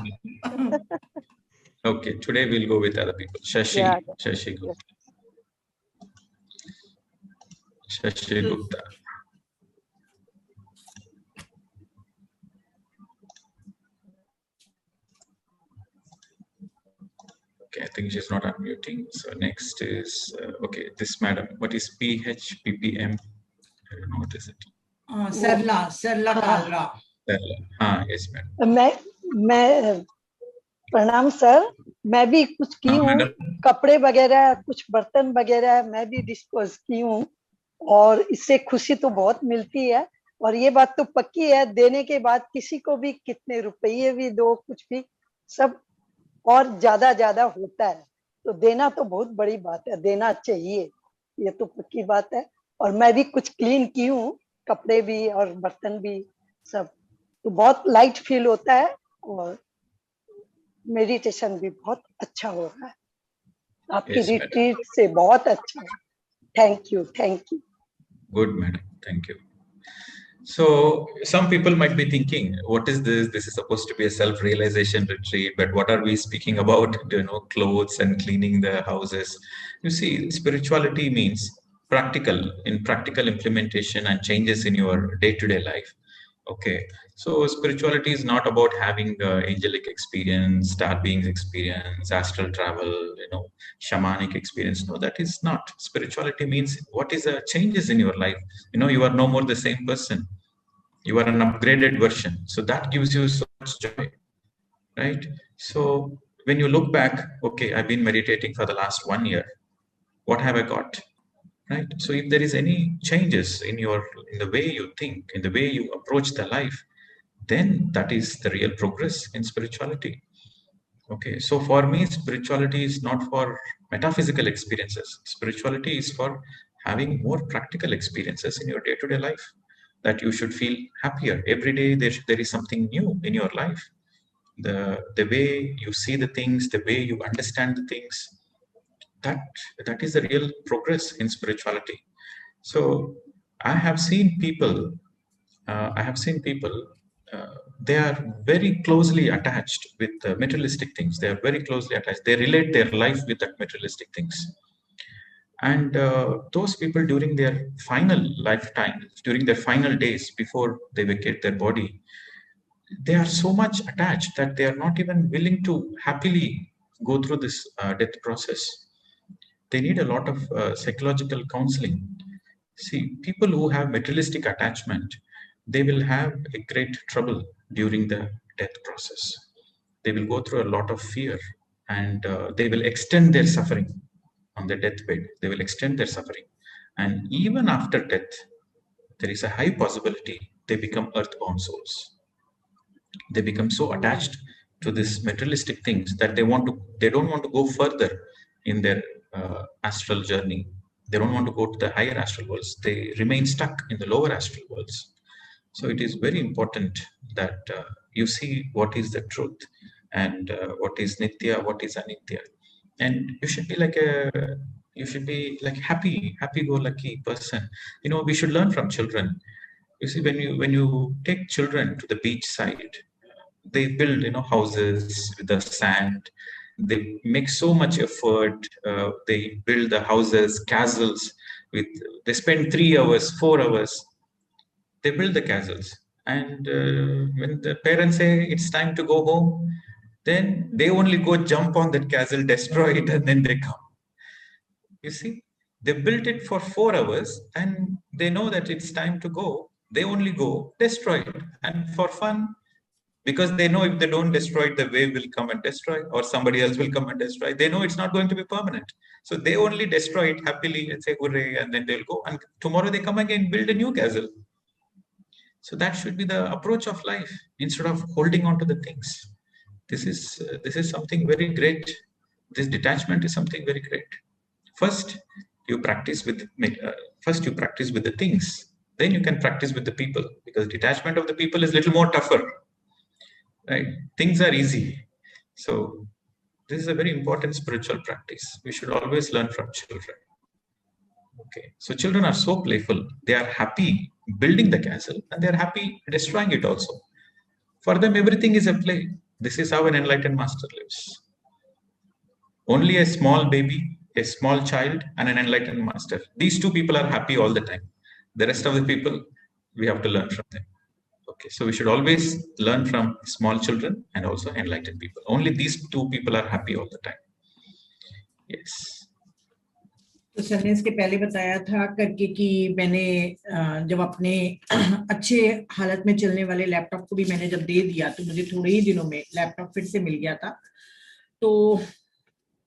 Okay, today we'll go with other people. Shashi, yeah. Shashi Gupta. Shashi Gupta. Okay, I think she's not unmuting. So next is okay, this madam. What is PHPPM? I don't know what is it. Sarla Kalra. Yes, madam. मैं प्रणाम sir. मैं भी कुछ की हूँ, कपड़े वगैरह, कुछ बर्तन वगैरह मैं भी डिस्पोज की हूँ, और इससे खुशी तो बहुत मिलती है। और ये बात तो पक्की है, देने के बाद किसी को भी कितने रुपये भी दो, कुछ भी, सब और ज्यादा होता है। तो देना तो बहुत बड़ी बात है, देना चाहिए, ये तो पक्की बात है। और मैं भी कुछ क्लीन की हूँ, कपड़े भी और बर्तन भी सब, तो बहुत लाइट फील होता है और मेडिटेशन भी बहुत अच्छा हो रहा है। आपकी रिट्रीट से बहुत अच्छा है। Thank you. Good, madam. Thank you. So some people might be thinking, what is this? This is supposed to be a self-realization retreat, but what are we speaking about? Clothes and cleaning the houses. You see, spirituality means practical implementation and changes in your day-to-day life. Okay, so spirituality is not about having angelic experience, star beings experience, astral travel, shamanic experience. No, that is not. Spirituality means what is the changes in your life. You are no more the same person. You are an upgraded version. So that gives you so much joy, right? So when you look back, okay, I've been meditating for the last 1 year. What have I got? Right. So if there is any changes in the way you think, in the way you approach the life, then that is the real progress in spirituality. Okay. So for me, spirituality is not for metaphysical experiences. Spirituality is for having more practical experiences in your day-to-day life, that you should feel happier. Every day there is something new in your life. The way you see the things, the way you understand the things, that is the real progress in spirituality. So I have seen people, they are very closely attached with materialistic things. They are very closely attached. They relate their life with that materialistic things. And those people during their final lifetime, during their final days before they vacate their body, they are so much attached that they are not even willing to happily go through this death process. They need a lot of psychological counseling. See, people who have materialistic attachment, they will have a great trouble during the death process. They will go through a lot of fear, and they will extend their suffering on their deathbed. They will extend their suffering. And even after death, there is a high possibility they become earthbound souls. They become so attached to this materialistic things that they don't want to go further in their astral journey. They don't want to go to the higher astral worlds. They remain stuck in the lower astral worlds. So it is very important that you see what is the truth, and what is nitya, what is anitya. And you should be like happy-go-lucky person. You know, we should learn from children. You see, when you take children to the beach side, they build, houses with the sand. They make so much effort. They build the houses, castles. They spend 3 hours, 4 hours. They build the castles. And when the parents say it's time to go home, then they only go jump on that castle, destroy it, and then they come. You see, they built it for 4 hours, and they know that it's time to go. They only go, destroy it, and for fun, because they know if they don't destroy it, the wave will come and destroy, or somebody else will come and destroy. They know it's not going to be permanent. So they only destroy it happily and say, hooray, and then they'll go. And tomorrow they come again, build a new castle. So that should be the approach of life, instead of holding on to the things. This is something very great. This detachment is something very great. First, you practice with the things. Then you can practice with the people, because detachment of the people is a little more tougher. Right? Things are easy. So this is a very important spiritual practice. We should always learn from children. Okay. So children are so playful. They are happy building the castle, and they are happy destroying it also. For them, everything is a play. This is how an enlightened master lives. Only a small baby, a small child, and an enlightened master. These two people are happy all the time. The rest of the people, we have to learn from them. Okay, so we should always learn from small children and also enlightened people. Only these two people are happy all the time. Yes. तो sir ने इसके पहले बताया था करके कि मैंने जब अपने अच्छे हालत में चलने वाले लैपटॉप को भी मैंने जब दे दिया, तो मुझे थोड़े ही दिनों में लैपटॉप फिर से मिल गया था। तो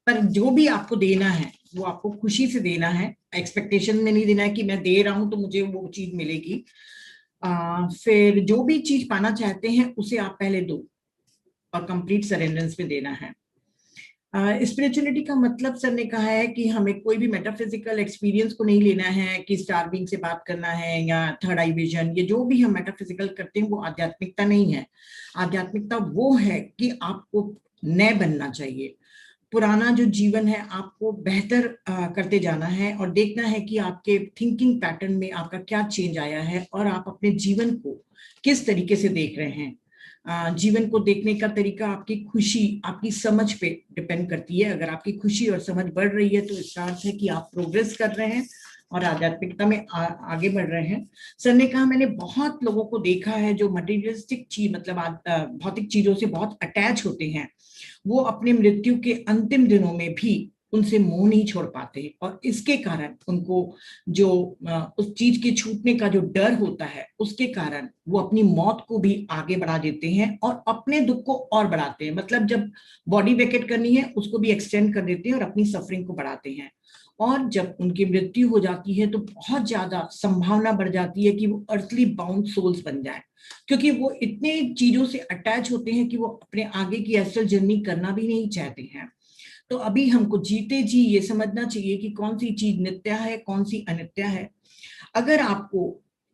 पर जो भी आपको देना है वो आपको खुशी से देना है, एक्सपेक्टेशन में नहीं देना है कि मैं दे रहा हूं तो मुझे वो चीज मिलेगी। फिर जो भी चीज पाना चाहते हैं उसे आप पहले दो और कंप्लीट सरेंडरेंस में देना है। स्पिरिचुअलिटी का मतलब सर ने कहा है कि हमें कोई भी मेटाफिजिकल एक्सपीरियंस को नहीं लेना है कि स्टार बीइंग से बात करना है या थर्ड आई विजन, ये जो भी हम मेटाफिजिकल करते हैं वो आध्यात्मिकता नहीं है। आध्यात्मिकता वो है कि आपको नए बनना चाहिए, पुराना जो जीवन है आपको बेहतर करते जाना है और देखना है कि आपके थिंकिंग पैटर्न में आपका क्या चेंज आया है और आप अपने जीवन को किस तरीके से देख रहे हैं। जीवन को देखने का तरीका आपकी खुशी, आपकी समझ पे डिपेंड करती है। अगर आपकी खुशी और समझ बढ़ रही है तो इसका अर्थ है कि आप प्रोग्रेस कर रहे हैं और आध्यात्मिकता में आगे बढ़ रहे हैं। सर ने कहा मैंने बहुत लोगों को देखा है जो मटेरियलिस्टिक चीज मतलब भौतिक चीजों से बहुत अटैच होते हैं, वो अपने मृत्यु के अंतिम दिनों में भी उनसे मोह नहीं छोड़ पाते और इसके कारण उनको जो उस चीज के छूटने का जो डर होता है उसके कारण वो अपनी मौत को भी आगे बढ़ा देते हैं और अपने दुख को और बढ़ाते हैं। मतलब जब बॉडी वेकेट करनी है उसको भी एक्सटेंड कर देते हैं और अपनी सफरिंग को बढ़ाते हैं। और जब उनकी मृत्यु हो जाती है तो बहुत ज्यादा संभावना बढ़ जाती है कि वो अर्थली बाउंड सोल्स बन जाए, क्योंकि वो इतने चीजों से अटैच होते हैं कि वो अपने आगे की एस्ट्रल जर्नी करना भी नहीं चाहते हैं। तो अभी हमको जीते जी ये समझना चाहिए कि कौन सी चीज नित्य है, कौन सी अनित्य है। अगर आपको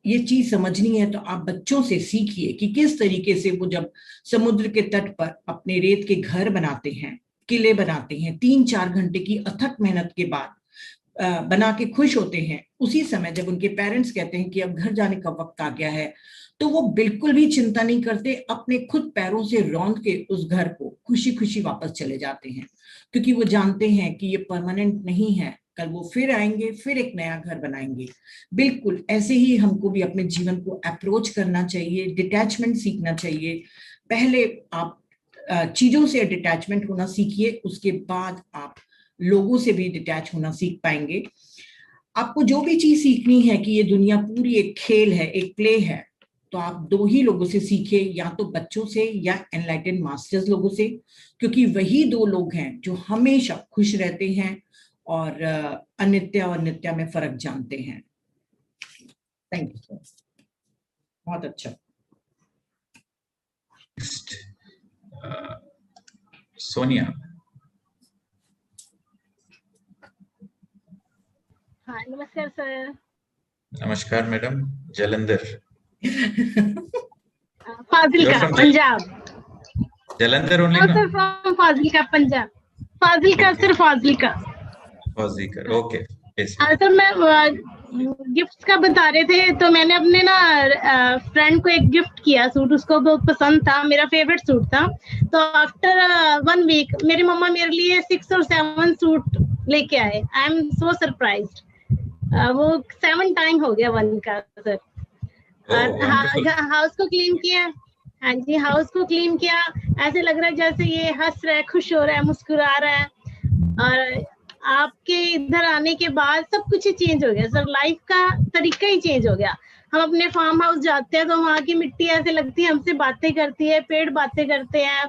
ये चीज समझनी है तो आप बच्चों से सीखिए कि किस तरीके से वो जब समुद्र के तट पर अपने रेत के घर बनाते हैं, किले बनाते हैं, 3-4 घंटे की अथक मेहनत के बाद बना के खुश होते हैं, उसी समय जब उनके पेरेंट्स कहते हैं कि अब घर जाने का वक्त आ गया है तो वो बिल्कुल भी चिंता नहीं करते, अपने खुद पैरों से रौंद के उस घर को खुशी खुशी वापस चले जाते हैं, क्योंकि वो जानते हैं कि ये परमानेंट नहीं है, कल वो फिर आएंगे, फिर एक नया घर बनाएंगे। बिल्कुल ऐसे ही हमको भी अपने जीवन को अप्रोच करना चाहिए, डिटैचमेंट सीखना चाहिए। पहले आप चीजों से डिटैचमेंट होना सीखिए, उसके बाद आप लोगों से भी डिटैच होना सीख पाएंगे। आपको जो भी चीज सीखनी है कि ये दुनिया पूरी एक खेल है, एक प्ले है, तो आप दो ही लोगों से सीखे, या तो बच्चों से या एनलाइटेंड मास्टर्स लोगों से, क्योंकि वही दो लोग हैं जो हमेशा खुश रहते हैं और अनित्य और नित्य में फर्क जानते हैं। थैंक यू, बहुत अच्छा। सोनिया। हाँ नमस्कार सर। नमस्कार मैडम। जलंधर। फाजिलका पंजाब। जलंधर ओनली हाँ ना? Sir from Fazilka Punjab. Fazilka sir, Fazilka. Fazilka, okay. Sir मैं गिफ्ट का बता रहे थे, तो मैंने अपने ना फ्रेंड को एक गिफ्ट किया सूट, उसको बहुत पसंद था, मेरा फेवरेट सूट था। तो आफ्टर 1 वीक मेरी मम्मा मेरे लिए 6 और 7 सूट लेके आए। I am so surprised. वो 7 टाइम हो गया 1 का सर। हाउस को क्लीन किया। हाँ जी, हाउस को क्लीन किया, ऐसे लग रहा है जैसे ये हंस रहा है, खुश हो रहा है, मुस्कुरा रहा है। और आपके इधर आने के बाद सब कुछ ही चेंज हो गया सर, लाइफ का तरीका ही चेंज हो गया। हम अपने फार्म हाउस जाते हैं तो वहाँ की मिट्टी ऐसे लगती है हमसे बातें करती है, पेड़ बातें करते हैं,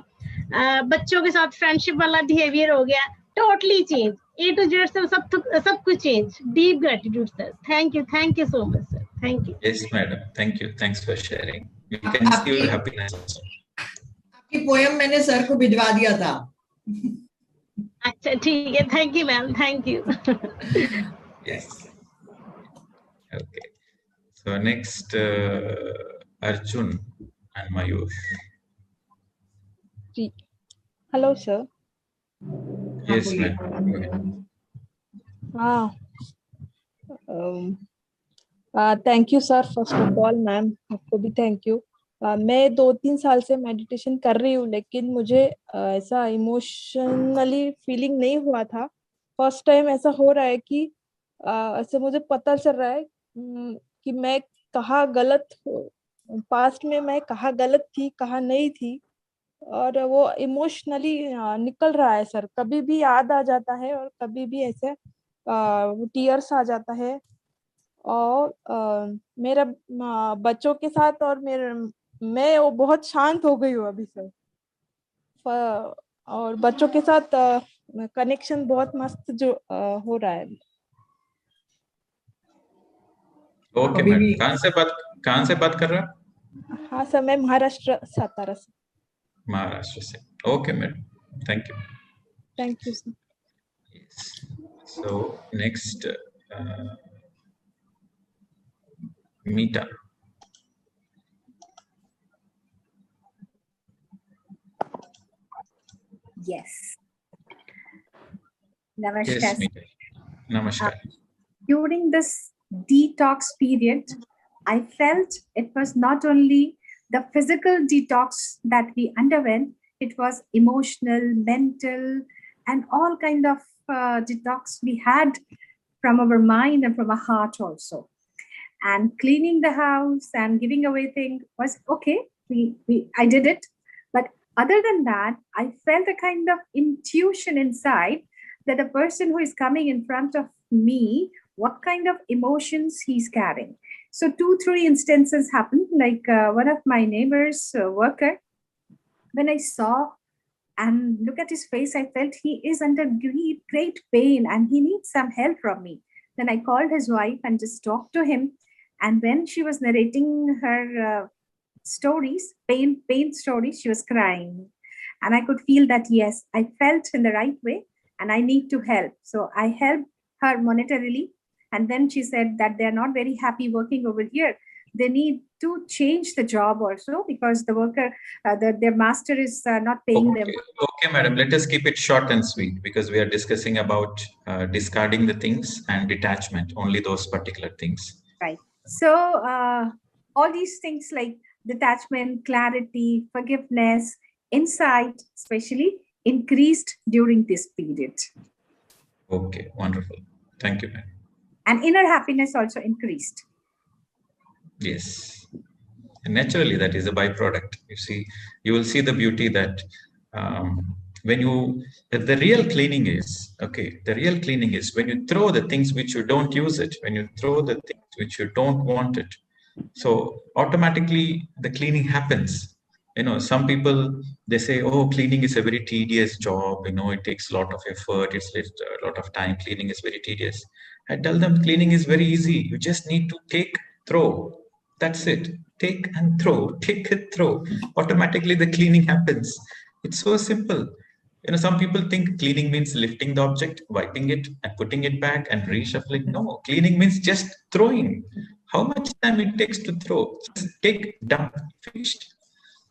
बच्चों के साथ फ्रेंडशिप वाला बिहेवियर हो गया, totally change, A to Z sir, सब कुछ change. Deep gratitude sir, thank you so much sir, thank you. Yes madam, thank you, thanks for sharing. You can see your happiness also. आपकी poem मैंने sir को भिजवा दिया था। अच्छा ठीक है, thank you ma'am, thank you. Yes. Okay. So next Arjun and Mayur. Hello sir. Yes ma'am. Thank you sir, first of all ma'am आपको भी थैंक यू। मैं 2-3 साल से मेडिटेशन कर रही हूँ, लेकिन मुझे ऐसा इमोशनली फीलिंग नहीं हुआ था। फर्स्ट टाइम ऐसा हो रहा है कि ऐसे मुझे पता चल रहा है कि मैं कहाँ गलत, पास्ट में मैं कहाँ गलत थी, कहाँ नहीं थी, और वो इमोशनली निकल रहा है सर। कभी भी याद आ जाता है और कभी भी ऐसे टीयर्स आ जाता है। और मेरा बच्चों के साथ और मैं वो बहुत शांत हो गई हूँ अभी सर। और बच्चों के साथ कनेक्शन बहुत मस्त जो हो रहा है। ओके मैम, कहाँ से बात कर रहा है? हाँ सर, मैं महाराष्ट्र सातारा से। महाराष्ट्र से, okay madam, thank you. Thank you sir. So next Meeta. Yes. Namaskar. Yes, Meeta. Namaskar. During this detox period, I felt it was not only the physical detox that we underwent, it was emotional, mental, and all kind of detox we had from our mind and from our heart also. And cleaning the house and giving away things was okay. I did it. But other than that, I felt a kind of intuition inside that the person who is coming in front of me, what kind of emotions he's carrying. So 2-3 instances happened, like one of my neighbor's worker, when I saw and look at his face, I felt he is under great pain and he needs some help from me. Then I called his wife and just talked to him. And when she was narrating her stories, pain stories, she was crying. And I could feel that, yes, I felt in the right way and I need to help. So I helped her monetarily. And then she said that they're not very happy working over here. They need to change the job also because the worker, their master is not paying them. Okay, madam, let us keep it short and sweet because we are discussing about discarding the things and detachment, only those particular things. Right. So all these things like detachment, clarity, forgiveness, insight, especially increased during this period. Okay, wonderful. Thank you, ma'am. And inner happiness also increased. Yes. And naturally, that is a byproduct. You see, you will see the beauty that the real cleaning is, okay, the real cleaning is when you throw the things which you don't use it, when you throw the things which you don't want it. So automatically the cleaning happens. You know, some people, they say, oh, cleaning is a very tedious job. You know, it takes a lot of effort. It's a lot of time. Cleaning is very tedious. I tell them cleaning is very easy. You just need to take, throw. That's it. Take and throw, take and throw. Automatically the cleaning happens. It's so simple. You know, some people think cleaning means lifting the object, wiping it and putting it back and reshuffling. No, cleaning means just throwing. How much time it takes to throw? Just take, dump, finished.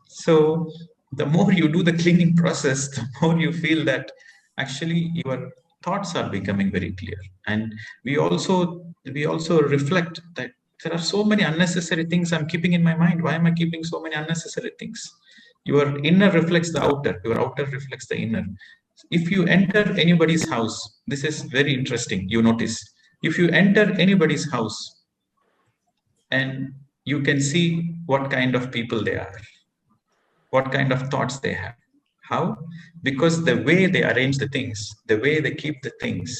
So the more you do the cleaning process, the more you feel that actually your thoughts are becoming very clear. And we also reflect that there are so many unnecessary things I'm keeping in my mind. Why am I keeping so many unnecessary things? Your inner reflects the outer. Your outer reflects the inner. If you enter anybody's house, this is very interesting. You notice, if you enter anybody's house and you can see what kind of people they are, what kind of thoughts they have. How? Because the way they arrange the things, the way they keep the things.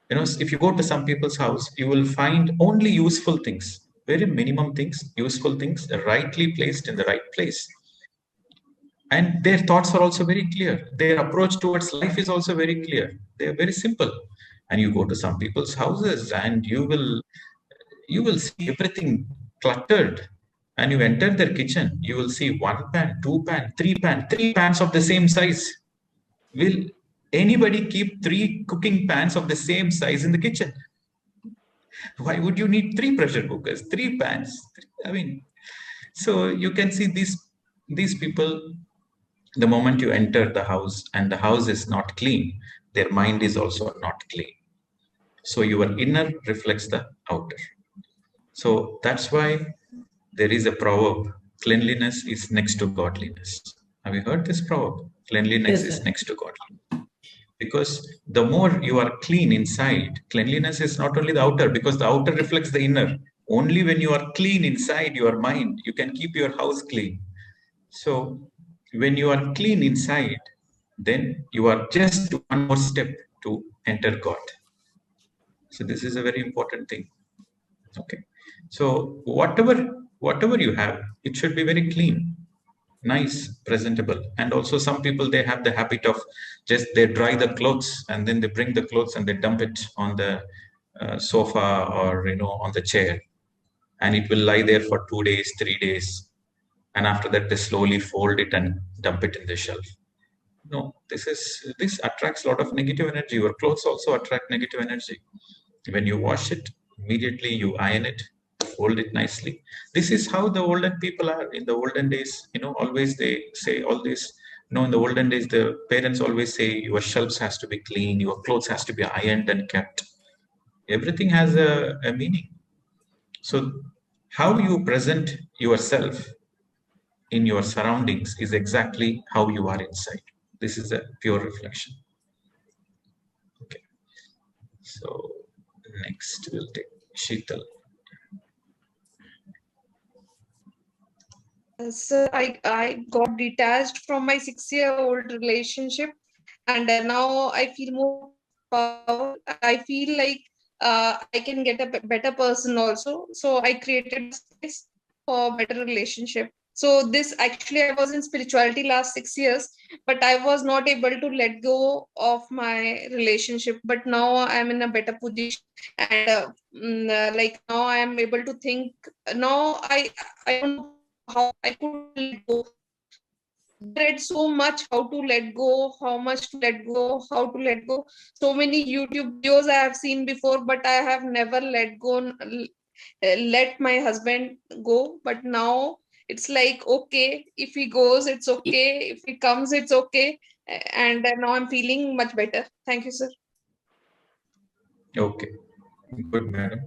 You know, if you go to some people's house, you will find only useful things, very minimum things, useful things, rightly placed in the right place. And their thoughts are also very clear. Their approach towards life is also very clear. They are very simple. And you go to some people's houses and you will see everything cluttered. And you enter their kitchen, you will see 1 pan, 2 pan, 3 pan, 3 pans of the same size. Will anybody keep 3 cooking pans of the same size in the kitchen? Why would you need 3 pressure cookers, 3 pans? I mean, so you can see these people, the moment you enter the house and the house is not clean, their mind is also not clean. So your inner reflects the outer. So that's why there is a proverb, cleanliness is next to godliness. Have you heard this proverb? Cleanliness is next to godliness. Because the more you are clean inside, cleanliness is not only the outer, because the outer reflects the inner. Only when you are clean inside your mind, you can keep your house clean. So when you are clean inside, then you are just one more step to enter God. So this is a very important thing. Okay. So whatever you have, it should be very clean, nice, presentable. And also some people, they have the habit of just they dry the clothes and then they bring the clothes and they dump it on the sofa or on the chair, and it will lie there for 2 days, 3 days, and after that they slowly fold it and dump it in the shelf. No, this attracts a lot of negative energy. Your clothes also attract negative energy. When you wash it, immediately you iron it, fold it nicely. This is how the olden people are. In the olden days, always they say all this. In the olden days, the parents always say your shelves has to be clean, your clothes has to be ironed and kept. Everything has a meaning. So how you present yourself in your surroundings is exactly how you are inside. This is a pure reflection. Okay. So next we'll take Sheetal. So I got detached from my 6-year-old relationship, and now I feel more powerful. I feel like I can get a better person also. So I created space for better relationship. So this actually, I was in spirituality last 6 years, but I was not able to let go of my relationship. But now I'm in a better position, and like now I am able to think. Now I don't know how I could let go. I read so much how to let go, how much to let go, how to let go. So many YouTube videos I have seen before, but I have never let go, let my husband go. But now it's like, okay, if he goes, it's okay. If he comes, it's okay. And now I'm feeling much better. Thank you, sir. Okay, good, madam.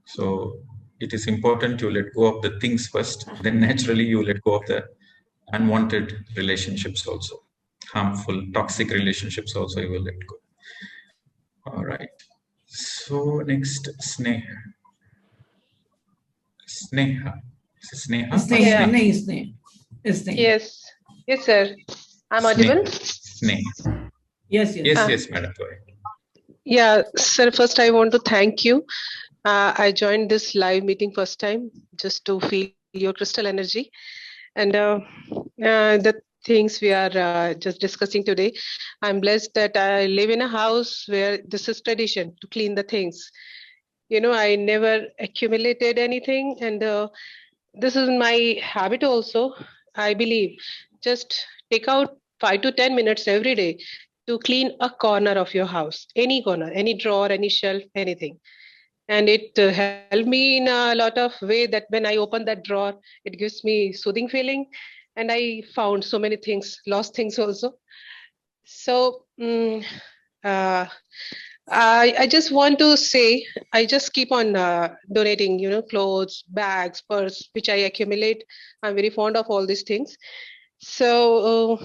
So it is important to let go of the things first, then naturally you let go of the unwanted relationships also. Harmful, toxic relationships also you will let go. All right. So next, Sneha. Sneha. Is it Sneha? or Sneha, Sneha? nahi Sneha. Sneha. Yes, yes, sir. I'm audible. Sneha. Yes, Yes, madam. Go ahead. Yeah, sir. First, I want to thank you. I joined this live meeting first time just to feel your crystal energy and the things we are just discussing today. I'm blessed that I live in a house where this is tradition to clean the things. You know, I never accumulated anything, and this is my habit also. I believe just take out 5 to 10 minutes every day to clean a corner of your house, any corner, any drawer, any shelf, anything. And it helped me in a lot of way that when I open that drawer, it gives me soothing feeling. And I found so many things, lost things also. So I just want to say, I just keep on donating, you know, clothes, bags, purse, which I accumulate. I'm very fond of all these things. So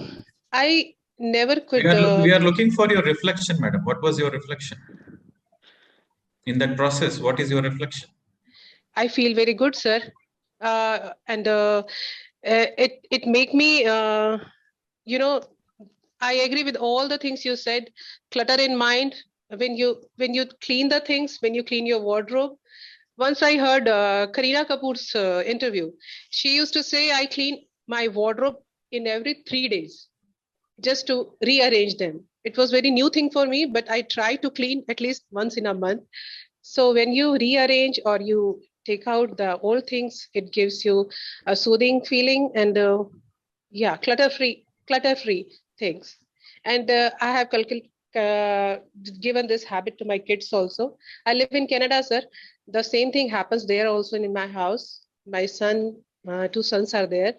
I never could. We are looking for your reflection, madam. What was your reflection? In that process, what is your reflection? I feel very good, sir. And it make me, you know, I agree with all the things you said. Clutter in mind, when you clean the things, when you clean your wardrobe. Once I heard Kareena Kapoor's interview. She used to say, I clean my wardrobe in every 3 days just to rearrange them. It was very new thing for me, but I try to clean at least once in a month. So when you rearrange or you take out the old things, it gives you a soothing feeling and yeah, clutter-free things. And I have given this habit to my kids also. I live in Canada, sir. The same thing happens there also in my house. My son, 2 sons are there.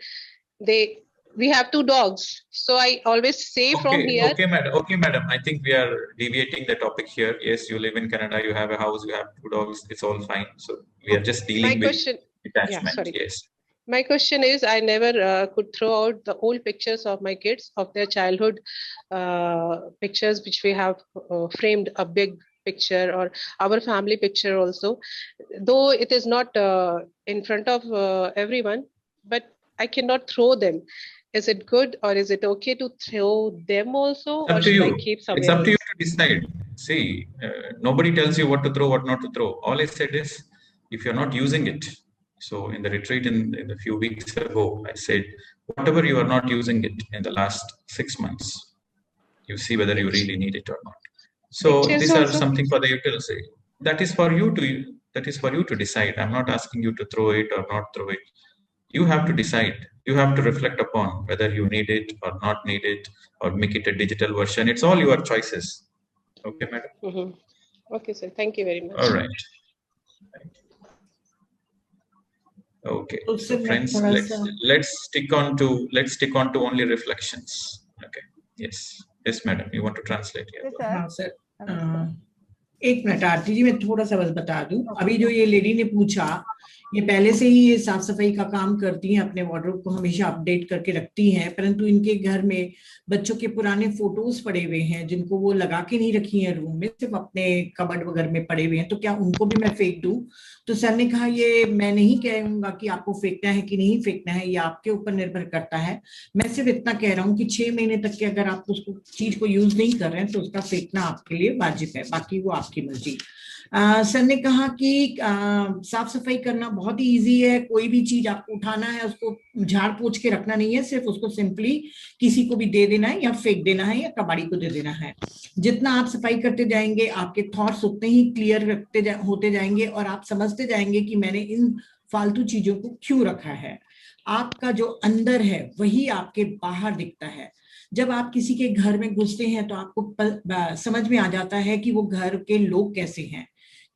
We have 2 dogs. So I always say from here. Okay, madam. I think we are deviating the topic here. Yes, you live in Canada, you have a house, you have 2 dogs. It's all fine. So we are just dealing with detachment. Yes. My question is, I never could throw out the old pictures of my kids, of their childhood pictures, which we have framed a big picture or our family picture also. Though it is not in front of everyone, but I cannot throw them. Is it good or is it okay to throw them also? Or should I keep somewhere? It's up to you to decide. See, nobody tells you what to throw, what not to throw. All I said is, if you're not using it, so in the retreat in a few weeks ago, I said, whatever you are not using it in the last 6 months, you see whether you really need it or not. So these are something for the utility. That is for you to decide. I'm not asking you to throw it or not throw it. You have to decide. You have to reflect upon whether you need it or not need it, or make it a digital version. It's all your choices. Okay, madam. Mm-hmm. Okay, sir. Thank you very much. All right. Okay, so friends, let's stick on to only reflections. Okay. Yes, madam. You want to translate here? हाँ sir, एक minute आरती जी, मैं थोड़ा सा बस बता दूं. अभी जो ये लेडी ने पूछा, ये पहले से ही ये साफ सफाई का काम करती हैं, अपने वार्डरोब को हमेशा अपडेट करके रखती हैं, परंतु इनके घर में बच्चों के पुराने फोटोज पड़े हुए हैं जिनको वो लगा के नहीं रखी हैं रूम में, सिर्फ अपने कबर्ड वगैरह में पड़े हुए हैं. तो क्या उनको भी मैं फेंक दूं? तो सर ने कहा, ये मैं नहीं कहूंगा कि आपको फेंकना है कि नहीं फेंकना है, ये आपके ऊपर निर्भर करता है. मैं सिर्फ इतना कह रहा हूँ कि 6 महीने तक के अगर आप उसको चीज को यूज नहीं कर रहे हैं तो उसका फेंकना आपके लिए वाजिब है, बाकी वो आपकी मर्जी. सर ने कहा कि साफ सफाई करना बहुत ही इजी है. कोई भी चीज आपको उठाना है, उसको झाड़ पोंछ के रखना नहीं है, सिर्फ उसको सिंपली किसी को भी दे देना है या फेंक देना है या कबाड़ी को दे देना है. जितना आप सफाई करते जाएंगे, आपके थॉट्स उतने ही क्लियर होते जाएंगे और आप समझते जाएंगे कि मैंने इन फालतू चीजों को क्यों रखा है. आपका जो अंदर है वही आपके बाहर दिखता है. जब आप किसी के घर में घुसते हैं तो आपको समझ में आ जाता है कि वो घर के लोग कैसे हैं,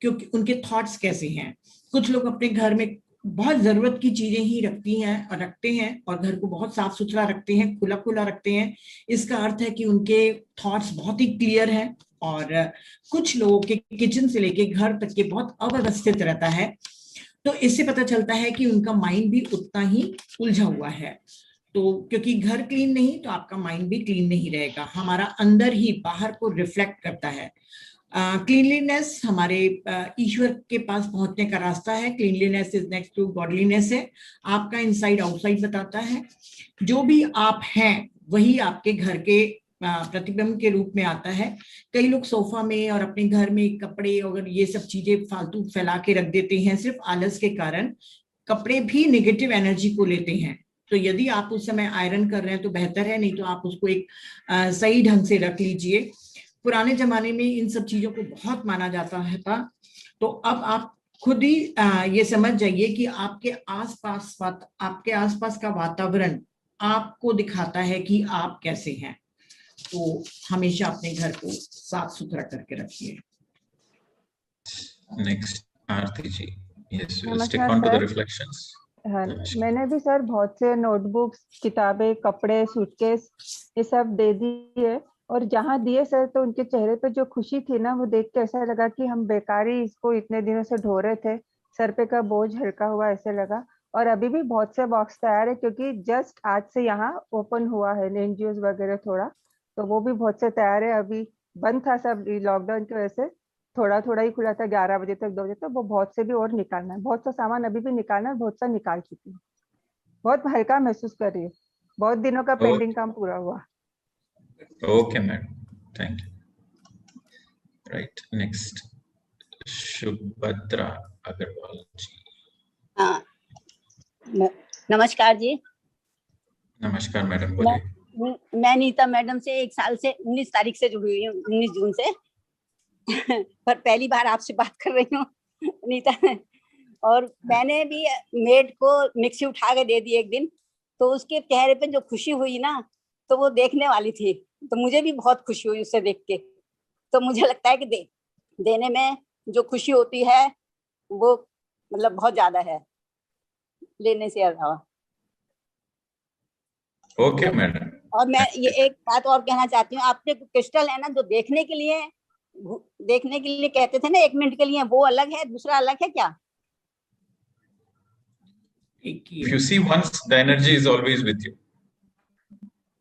क्योंकि उनके थॉट्स कैसे हैं. कुछ लोग अपने घर में बहुत जरूरत की चीजें ही रखते हैं और घर को बहुत साफ सुथरा रखते हैं, खुला रखते हैं. इसका अर्थ है कि उनके थॉट्स बहुत ही क्लियर हैं. और कुछ लोगों के किचन से लेके घर तक के बहुत अव्यवस्थित रहता है. तो इससे पता चलता है कि उनका माइंड भी उतना ही उलझा हुआ है. तो क्योंकि घर क्लीन नहीं तो आपका माइंड भी क्लीन नहीं रहेगा. हमारा अंदर ही बाहर को रिफ्लेक्ट करता है. क्लीनलीनेस हमारे ईश्वर के पास पहुंचने का रास्ता है. Cleanliness is next to godliness है. आपका इनसाइड आउटसाइड बताता है. जो भी आप हैं वही आपके घर के प्रतिबिंब के रूप में आता है. कई लोग सोफा में और अपने घर में कपड़े और ये सब चीजें फालतू फैला के रख देते हैं सिर्फ आलस के कारण. कपड़े भी नेगेटिव एनर्जी को लेते हैं. तो यदि आप उस समय आयरन कर रहे हैं तो बेहतर है, नहीं तो आप उसको एक सही ढंग से रख लीजिए. पुराने जमाने में इन सब चीजों को बहुत माना जाता है था. तो अब आप खुद ही ये समझ जाइए कि आपके आसपास का वातावरण आपको दिखाता है कि आप कैसे हैं. तो हमेशा अपने घर को साफ सुथरा करके रखिए. नेक्स्ट आरती जी. यस, we'll stick नमस्कार on to the sir. reflections. हाँ, मैंने भी सर बहुत से नोटबुक्स, किताबें, कपड़े, सूटकेस ये सब दे दिए. और जहाँ दिए सर तो उनके चेहरे पे जो खुशी थी ना, वो देख के ऐसा लगा कि हम बेकारी इसको इतने दिनों से ढो रहे थे, सर पे का बोझ हल्का हुआ ऐसे लगा. और अभी भी बहुत से बॉक्स तैयार है क्योंकि जस्ट आज से यहाँ ओपन हुआ है एनजीओ वगैरह थोड़ा, तो वो भी बहुत से तैयार है. अभी बंद था सब लॉकडाउन की वजह से, थोड़ा थोड़ा ही खुला था 11 बजे तक 2 बजे तक. वो बहुत से भी और निकालना है, बहुत सा सामान अभी भी निकालना है, बहुत सा निकाल चुकी हूँ. बहुत हल्का महसूस कर रही हूँ, बहुत दिनों का पेंडिंग काम पूरा हुआ. Okay, madam. Thank you. Right. Next, Shubhadra Agarwal ji. हाँ, नमस्कार जी. नमस्कार मैडम, बोलिए. मैं नीता मैडम से 1 साल से 19 तारीख से जुड़ी हुई हूँ, 19 जून से. पर पहली बार आपसे बात कर रही हूँ नीता. और मैंने भी मेड को मिक्सी उठा के दे दी एक दिन, तो उसके चेहरे पे जो खुशी हुई ना, तो वो देखने वाली थी. तो मुझे भी बहुत खुशी हुई उससे देख के. तो मुझे लगता है कि देने में जो खुशी होती है वो मतलब बहुत ज्यादा है लेने से अलावा. Okay madam. और मैं ये एक बात और कहना चाहती हूँ, आपने क्रिस्टल है ना जो देखने के लिए कहते थे ना 1 मिनट के लिए, वो अलग है, दूसरा अलग है क्या? If you see once, the energy is always with you.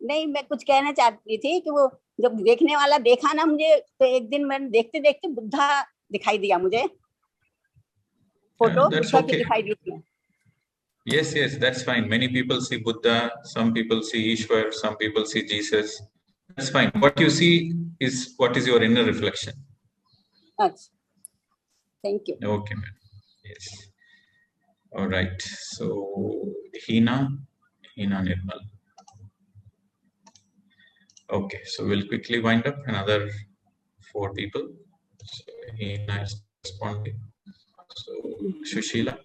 नहीं, मैं कुछ कहना चाहती थी कि वो जब देखने वाला देखा ना मुझे, तो एक दिन मैंने देखते देखते बुद्धा दिखाई दिया मुझे. फोटो बुद्धा की दिखाई दी थी. Yes, that's fine. Many people see Buddha, some people see Ishwar, some people see Jesus. That's fine. What you see is what is your inner reflection. अच्छा. Thank you. Okay, ma'am. Yes. All right. So, Hina Nirmal. Okay, so we'll quickly wind up another 4 people. So, Hina is responding. So, Shushila.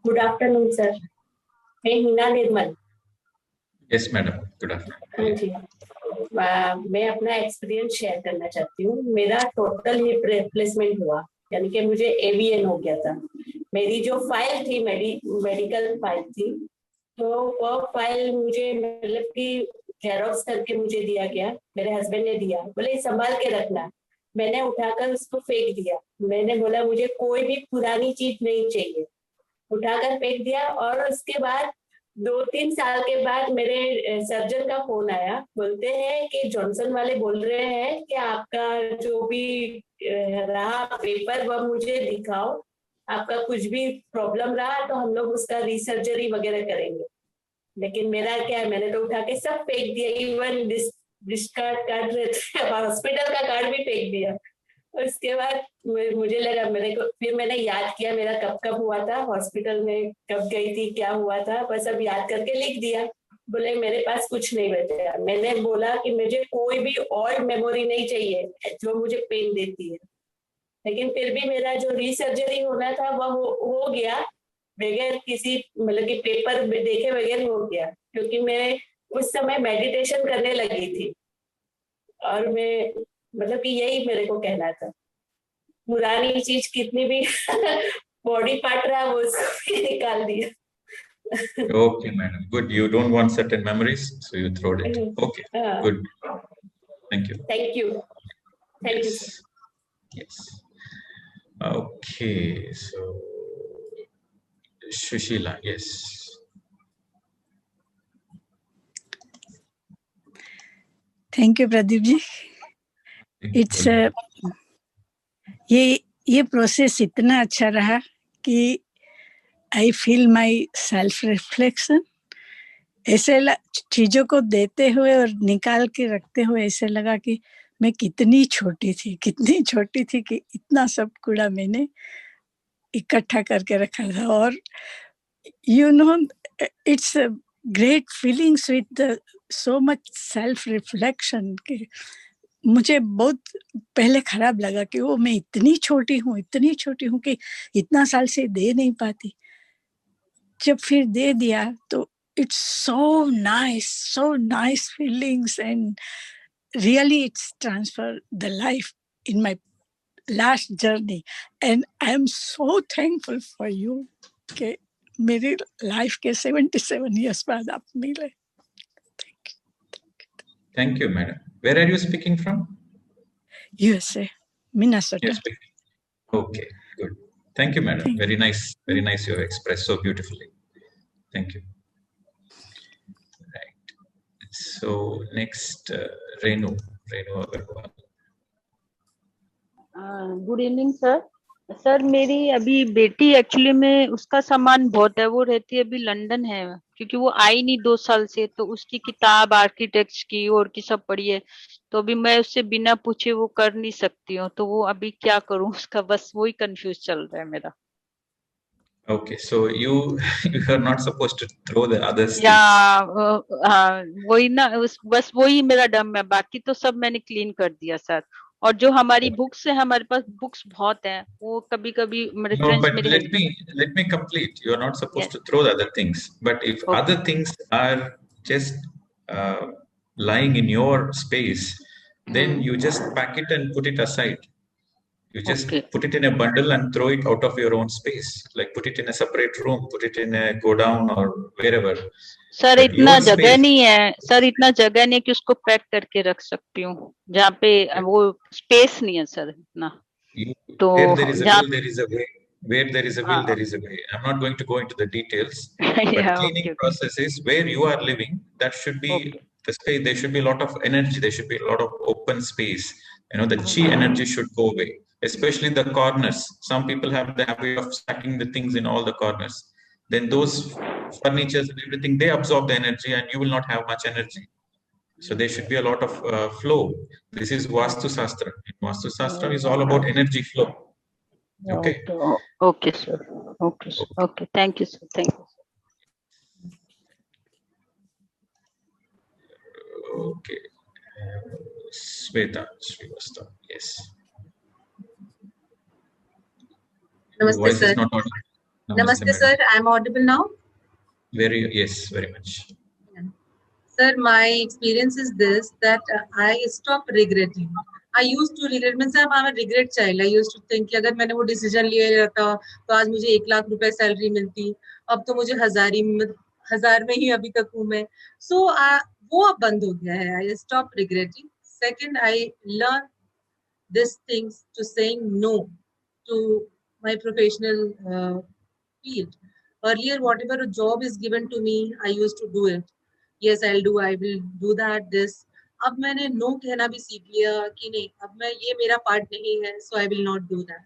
Good afternoon, sir. मैं हिना निर्मल. Yes, madam. Good afternoon. जी. मैं अपना experience share करना चाहती हूँ. मेरा total hip replacement हुआ, यानी कि मुझे AVN हो गया था. मेरी जो फाइल थी मेडिकल फाइल थी, तो वो फाइल मुझे मतलब कि जेरोक्स करके मुझे दिया गया. मेरे हस्बैंड ने दिया, बोले संभाल के रखना. मैंने उठाकर उसको फेंक दिया. मैंने बोला मुझे कोई भी पुरानी चीज नहीं चाहिए, उठाकर फेंक दिया. और उसके बाद 2-3 साल के बाद मेरे सर्जन का फोन आया. बोलते हैं कि जॉनसन वाले बोल रहे हैं कि आपका जो भी रहा पेपर वह मुझे दिखाओ, आपका कुछ भी प्रॉब्लम रहा तो हम लोग उसका रिसर्जरी वगैरह करेंगे. लेकिन मेरा क्या है, मैंने तो उठा के सब फेंक दिया. इवन डिस्कार्ड कार्ड रहता है, हॉस्पिटल का कार्ड भी फेंक दिया. उसके बाद मुझे लगा, फिर मैंने याद किया मेरा कब हुआ था, हॉस्पिटल में कब गई थी, क्या हुआ था, बस अब याद करके लिख दिया. बोले मेरे पास कुछ नहीं बचा. मैंने बोला कि मुझे कोई भी और मेमोरी नहीं चाहिए जो मुझे पेन देती है. लेकिन फिर भी मेरा जो रिसर्जरी होना था वह हो गया बगैर किसी मतलब कि पेपर देखे बगैर हो गया, क्योंकि मैं उस समय मेडिटेशन करने लगी थी. और मैं मतलब कि यही मेरे को कहना था, पुरानी चीज कितनी भी बॉडी पार्ट रहा वो उसको भी निकाल दिया. Okay, madam. Good. You don't want certain memories, so you throw it. Okay. Good. Thank you. Thank you. Thank you. Yes. Okay. So, Shushila. Yes. Thank you Pradeep ji. It's ये प्रोसेस इतना अच्छा रहा कि I feel myself reflection. ऐसे चीजों को देते हुए और निकाल के रखते हुए ऐसे लगा कि मैं कितनी छोटी थी कि इतना सब कूड़ा मैंने इकट्ठा करके रखा था. और you know it's great feelings with so much self reflection के मुझे बहुत पहले खराब लगा कि वो मैं इतनी छोटी हूँ कि इतना साल से दे नहीं पाती. जब फिर दे दिया तो it's so nice feelings, and really it's transferred the life in my last journey, and I am so thankful for you कि मेरी लाइफ के 77 years बाद आप मिले. Thank you, madam. Where are you speaking from? USA, Minnesota. Yes, okay, good. Thank you, madam. Very nice you have expressed so beautifully. Thank you. Right. So next, Renu Agarwal. Good evening sir. Sir मेरी अभी बेटी actually में उसका सामान बहुत है, वो रहती है अभी लंदन है, क्योंकि वो आई नहीं 2 साल से, तो उसकी किताब आर्किटेक्ट्स की और की सब पढ़ी है, तो अभी मैं उससे बिना पूछे वो कर नहीं सकती हूँ, तो वो अभी क्या करूँ उसका, बस वही कंफ्यूज चल रहा है मेरा. Okay, so you are not supposed to throw the other things. वही ना, बस वही मेरा डम है, बाकी तो सब मैंने क्लीन कर दिया सर. और जो हमारी बुक्स है, हमारे पास बुक्स बहुत हैं, वो कभी-कभी No, but let me complete. You are not supposed to throw the other things. But if other things are just lying in your space, then you just pack it and put it aside. You just put it in a bundle and throw it out of your own space. Like put it in a separate room, put it in a godown or wherever. Sir इतना जगह नहीं है sir, इतना जगह नहीं कि उसको pack करके रख सकती हूँ, जहाँ पे वो स्पेस नहीं है सर इतना. तो where there is a will, there is a way. Where there is a will, there is a way. I'm not going to go into the details. But cleaning process is where you are living. That should be the space. There should be a lot of energy. There should be a lot of open space. You know, the chi energy should go away, especially the corners. Some people have the habit of stacking the things in all the corners. Then those furnitures and everything, they absorb the energy and you will not have much energy. So there should be a lot of flow. This is Vastu Shastra. Vastu Shastra is all about energy flow. Okay. Okay, sir. Okay, sir. Okay. Thank you, sir. Thank you. Okay. Sweta Srivastava. Yes. Namaste, voice sir. is not audible. Namaste, sir. I'm audible now? Yes, very much. Sir, my experience is this, that I stopped regretting. I used to regret, means I'm a regret child. I used to think कि अगर मैंने वो decision लिया रहता तो आज मुझे 1 लाख रुपए सैलरी मिलती, अब तो मुझे 1000 में ही अभी तक हूँ मैं. So वो अब बंद हो गया है. I stopped regretting. Second, I learned these things to saying no to my professional field. Earlier, whatever a job is given to me, I used to do it. Yes, I will do that, this. अब मैंने no कहना भी सीख लिया कि नहीं, अब मैं ये मेरा पार्ट नहीं है, so I will not do that.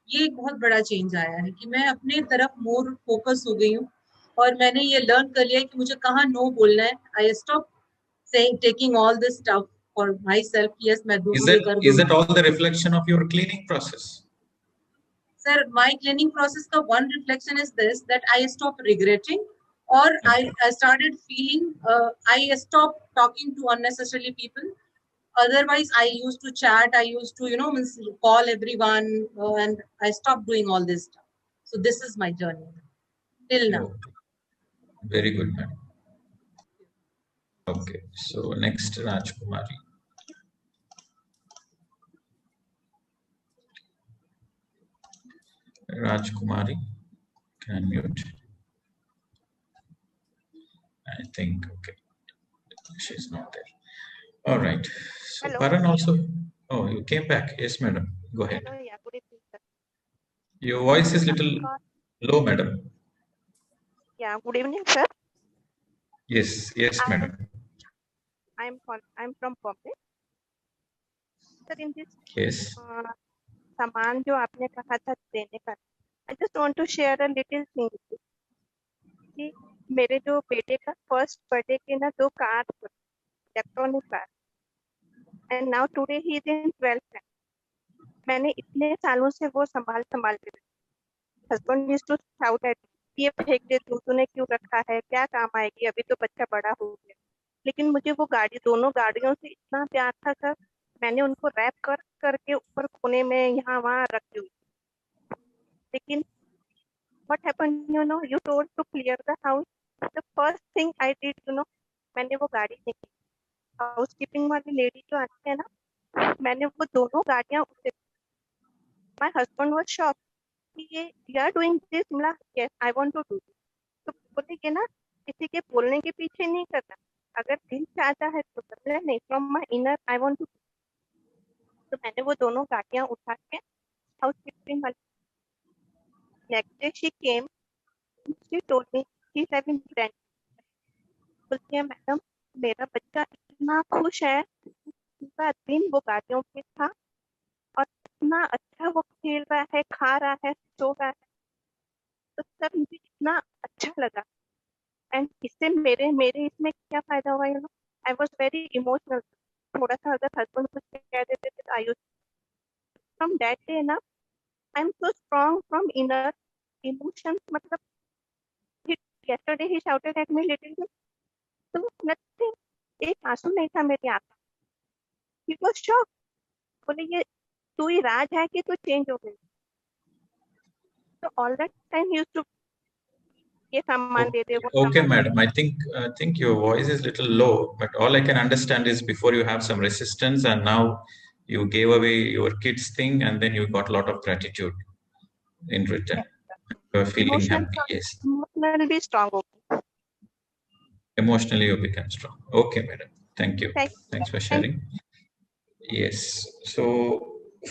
ये एक बहुत बड़ा चेंज आया है कि मैं अपने तरफ मोर फोकस हो गई हूँ और मैंने ये लर्न कर लिया कि मुझे कहाँ नो बोलना है. I stop saying taking all this stuff for myself. Yes, मैं Is that all the reflection of your cleaning process? Sir, my cleaning process का one reflection is this, that I stopped regretting, or I started feeling, I stopped talking to unnecessarily people. Otherwise, I used to chat, I used to, call everyone, and I stopped doing all this stuff. So this is my journey till now. Very good, ma'am. Okay, so next, Rajkumari. Rajkumari, can mute. I think, okay, she's not there. All right. So Paran also, oh, you came back. Yes, madam. Go ahead. Hello, yeah, good evening, sir. Your voice is little low, madam. Yeah, good evening, sir. Yes, madam. I'm from Bombay. Sir, in this Yes. सामान जो आपने कहा था देने का, I just want to share a little thing कि मेरे जो बेटे का फर्स्ट बर्थडे के ना 2 card electronic card, and now today he is in 12th। मैंने इतने सालों से वो संभाल के husband used to shout at, ये फेंक दे तूने क्यों रखा है, क्या काम आएगी, अभी तो बच्चा बड़ा हो गया। लेकिन मुझे वो गाड़ी, दोनों गाड़ियों से इतना प्यार था सर, मैंने उनको रैप करके ऊपर कोने में यहाँ वहाँ रख दी। लेकिन what happened, you told to clear the house. The first thing I did, मैंने वो गाड़ी देखी, हाउस कीपिंग वाली लेडी जो आती है ना, मैंने वो दोनों गाड़ियां उसे, my husband was shocked कि ये you are doing this, मतलब yes I want to do this। तो बोले कि ना किसी के बोलने के पीछे नहीं करना, अगर दिल चाहता है तो करना, नहीं from my inner I want to। तो मैंने वो दोनों गाड़ियां उठा के हाउस कीपिंग वाली, next day she came, she told me she's having friends, बोलती है मैडम मेरा बच्चा इतना खुश है, पूरा दिन वो गाड़ियों पे था और इतना अच्छा वो खेल रहा है, खा रहा है, सो रहा है। तो सब मुझे इतना अच्छा लगा, एंड इससे मेरे इसमें क्या फायदा हुआ, आई वॉज वेरी इमोशनल। थोड़ा सा अगर हस्बैंड कुछ कह देते थे, आई फ्रॉम दैट डे ना I am so strong from inner emotions. मतलब yesterday he shouted at me little bit, तो nothing, एक आंसू नहीं था मेरी आंख में। He was shocked, बोले ये तू ही राज है कि तू चेंज हो गई। तो all that time he used to ये सामान दे दे, वो Okay, madam. I think your voice is little low, but all I can understand is before you have some resistance, and now you gave away your kids thing, and then you got a lot of gratitude in return. You're feeling happy. Yes. Emotionally strong. Emotionally, you become strong. Okay, madam. Thank you. Thanks for sharing. Yes. So,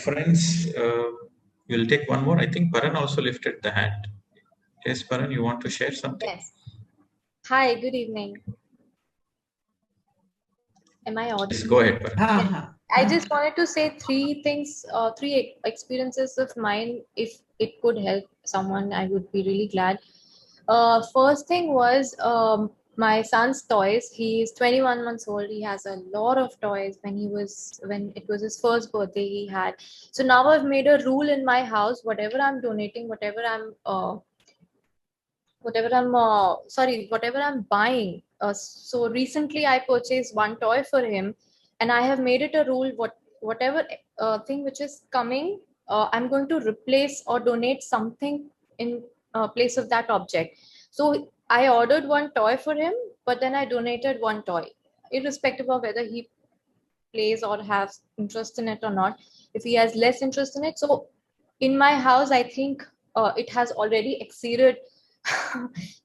friends, we'll take one more. I think Paran also lifted the hand. Yes, Paran, you want to share something? Yes. Hi, good evening. Am I audible? Yes, go ahead, Paran. I just wanted to say 3 things, 3 experiences of mine. If it could help someone, I would be really glad. First thing was my son's toys. He is 21 months old. He has a lot of toys. When it was his first birthday, he had. So now I've made a rule in my house. Whatever I'm donating, whatever I'm buying. So recently I purchased 1 toy for him, and I have made it a rule, whatever thing which is coming, I'm going to replace or donate something in place of that object. So I ordered 1 toy for him, but then I donated 1 toy, irrespective of whether he plays or has interest in it or not. If he has less interest in it, so in my house, I think it has already exceeded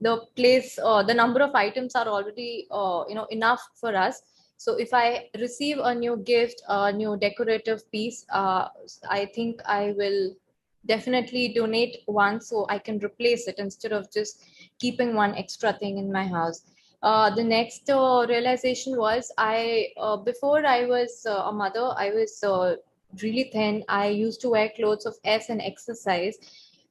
the place. The number of items are already enough for us. So if I receive a new gift, a new decorative piece, I think I will definitely donate 1 so I can replace it instead of just keeping 1 extra thing in my house. The next realization was before I was a mother, I was really thin. I used to wear clothes of S and exercise,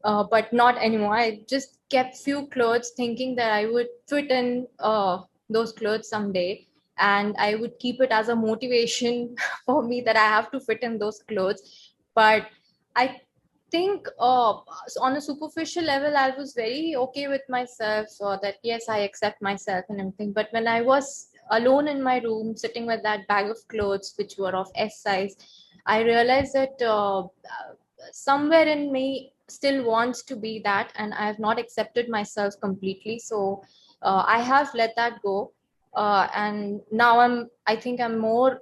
but not anymore. I just kept few clothes thinking that I would fit in those clothes someday, and I would keep it as a motivation for me that I have to fit in those clothes. But I think on a superficial level, I was very okay with myself, that yes, I accept myself and everything. But when I was alone in my room, sitting with that bag of clothes, which were of S size, I realized that somewhere in me still wants to be that, and I have not accepted myself completely. So I have let that go. And now I think I'm more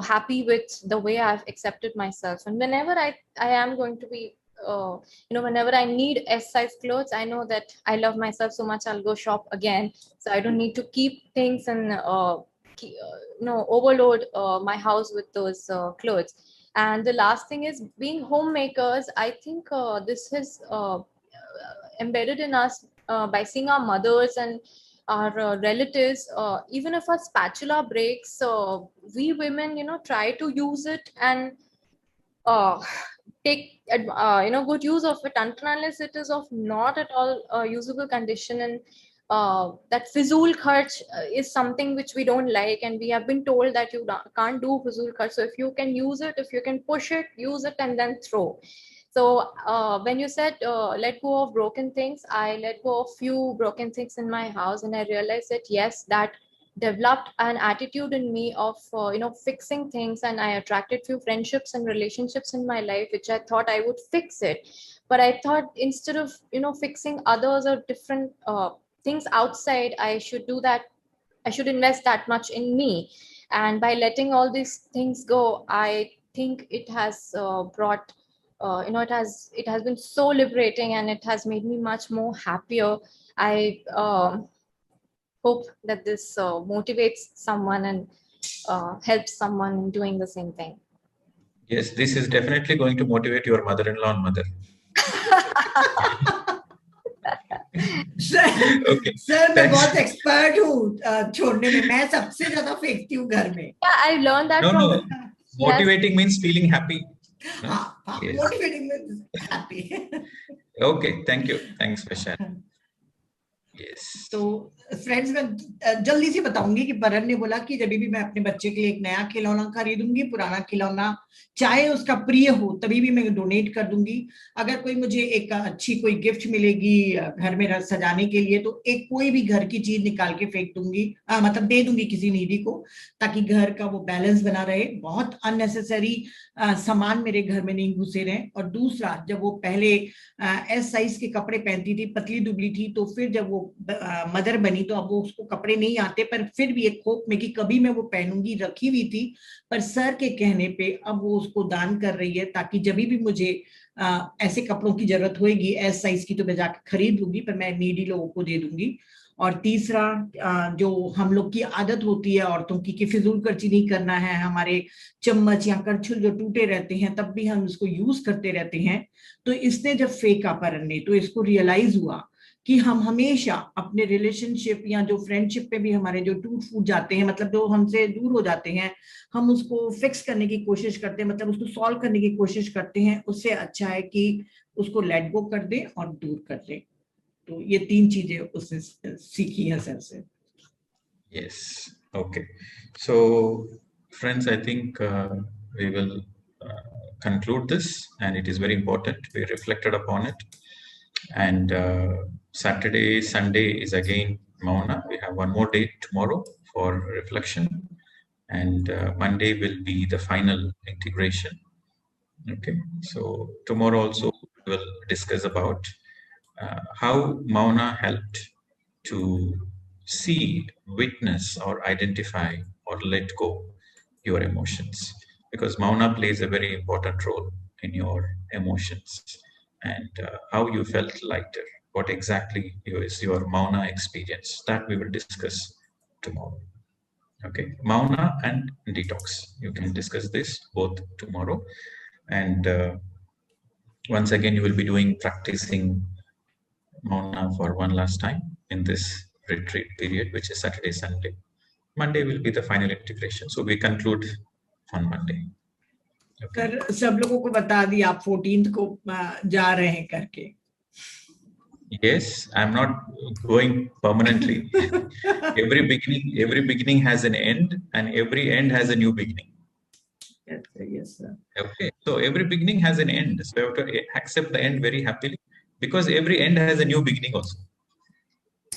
happy with the way I've accepted myself. And whenever I am going to be, whenever I need S size clothes, I know that I love myself so much, I'll go shop again. So I don't need to keep things and overload my house with those clothes. And the last thing is, being homemakers, I think this is embedded in us by seeing our mothers and our relatives, even if a spatula breaks, we women, try to use it and take good use of it, until unless it is of not at all usable condition. And that fizul kharch is something which we don't like, and we have been told that you can't do fizul kharch. So if you can use it, if you can push it, use it and then throw. So when you said let go of broken things, I let go of few broken things in my house, and I realized that yes, that developed an attitude in me of fixing things, and I attracted few friendships and relationships in my life which I thought I would fix it. But I thought instead of fixing others or different things outside, I should do that. I should invest that much in me. And by letting all these things go, I think it has brought it has been so liberating, and it has made me much more happier. I hope that this motivates someone and helps someone in doing the same thing. Yes, this is definitely going to motivate your mother-in-law and mother. Okay. Sir मैं बहुत expert हूँ छोड़ने में, मैं सबसे ज्यादा फेंकती हूँ घर में. Yeah, I learned that from. No. Motivating means feeling happy. Yes. Motivating means happy. Okay, thank you. Thanks for sharing. Yes. तो फ्रेंड्स मैं जल्दी से बताऊंगी कि परन ने बोला कि जब भी मैं अपने बच्चे के लिए एक नया खिलौना खरीदूंगी, पुराना खिलौना चाहे उसका प्रिय हो तभी भी मैं डोनेट कर दूंगी. अगर कोई मुझे एक अच्छी कोई गिफ्ट मिलेगी घर में सजाने के लिए, तो एक कोई भी घर की चीज निकाल के फेंक दूंगी, मतलब दे दूंगी किसी नीडी को, ताकि घर का वो बैलेंस बना रहे. बहुत अननेसेसरी सामान मेरे घर में नहीं घुसे रहे. और दूसरा, जब वो पहले एस साइज के कपड़े पहनती थी, पतली दुबली थी, तो फिर जब वो मदर बनी तो अब वो उसको कपड़े नहीं आते, पर फिर भी एक होप में कि कभी मैं वो पहनूंगी रखी हुई थी. पर सर के कहने पे अब वो उसको दान कर रही है, ताकि जब भी मुझे ऐसे कपड़ों की जरूरत होगी एस साइज की, तो मैं जाकर खरीद लूंगी, पर मैं नीडी लोगों को दे दूंगी. और तीसरा, जो हम लोग की आदत होती है औरतों की कि फिजूल खर्ची नहीं करना है, हमारे चम्मच या करछुल जो टूटे रहते हैं तब भी हम इसको यूज करते रहते हैं. तो इसने जब फेंका परन ने, तो इसको रियलाइज हुआ कि हम हमेशा अपने रिलेशनशिप या जो फ्रेंडशिप पे भी हमारे जो टूट फूट जाते हैं, मतलब जो हमसे दूर हो जाते हैं, हम उसको फिक्स करने की कोशिश करते हैं, मतलब उसको सॉल्व करने की कोशिश करते हैं. उससे अच्छा है कि उसको लेट गो कर दें और दूर कर दें. तो ये तीन चीजें उसने सीखी हैं सर से. Yes. Okay. So, friends, I think we will conclude this, and it is very important. We reflected upon it. And Saturday, Sunday is again Mauna. We have one more day tomorrow for reflection, and Monday will be the final integration. Okay. So tomorrow also we'll discuss about how Mauna helped to see, witness, or identify or let go your emotions, because Mauna plays a very important role in your emotions, and how you felt lighter, what exactly is your Mauna experience, that we will discuss tomorrow. Okay, Mauna and detox, you can discuss this both tomorrow. And once again, you will be practicing Mauna for one last time in this retreat period, which is Saturday, Sunday. Monday will be the final integration. So we conclude on Monday. कर सब लोगों को बता दी आप 14th को जा रहे हैं करके. Yes, I'm not going permanently. Every beginning has an end, and every end has a new beginning. Yes, sir. Okay, so every beginning has an end. So you have to accept the end very happily, because every end has a new beginning also.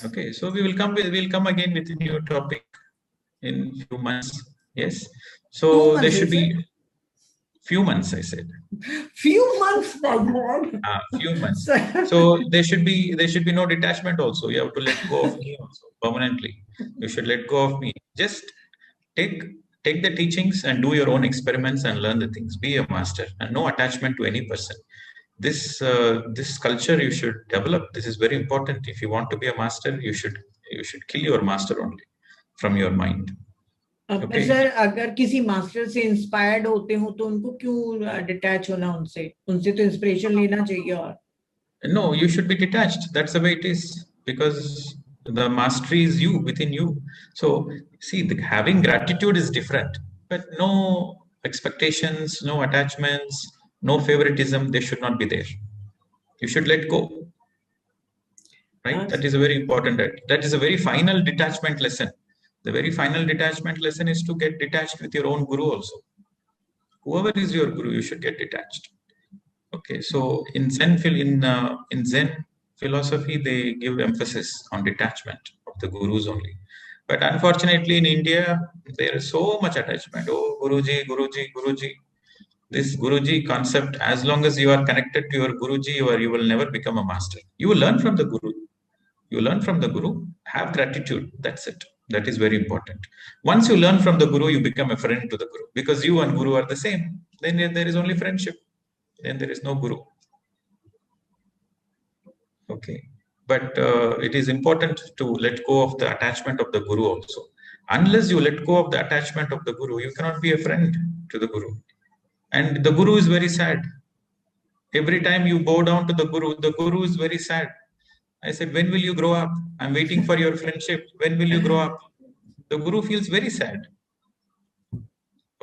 Okay, so we'll come again with a new topic in few months. Yes, so there should be few months, I said. Few months, my God. Few months. So there should be no detachment also. You have to let go of me also permanently. You should let go of me. Just take the teachings and do your own experiments and learn the things. Be a master and no attachment to any person. This culture you should develop. This is very important. If you want to be a master, you should kill your master only from your mind. Okay. Sir अगर किसी master से inspired होते हो तो उनको क्यों detach होना उनसे तो इंस्पिरेशन लेना चाहिए. और no, you should be detached. That's the way it is, because The mastery is you, within you. So see, having gratitude is different, but no expectations, no attachments, no favoritism, they should not be there. You should let go. Right? That is a very important, that is a very final detachment lesson. The very final detachment lesson is to get detached with your own guru also. Whoever is your guru, you should get detached. Okay, so in Zen philosophy, they give emphasis on detachment of the gurus only. But unfortunately, in India, there is so much attachment. Oh, Guruji, Guruji, Guruji. This Guruji concept, as long as you are connected to your Guruji, you will never become a master. You will learn from the Guru. You learn from the Guru, have gratitude. That's it. That is very important. Once you learn from the Guru, you become a friend to the Guru. Because you and Guru are the same. Then there is only friendship. Then there is no Guru. Okay. But it is important to let go of the attachment of the Guru also. Unless you let go of the attachment of the Guru, you cannot be a friend to the Guru. And the Guru is very sad. Every time you bow down to the Guru is very sad. I said, when will you grow up? I'm waiting for your friendship. When will you grow up? The Guru feels very sad.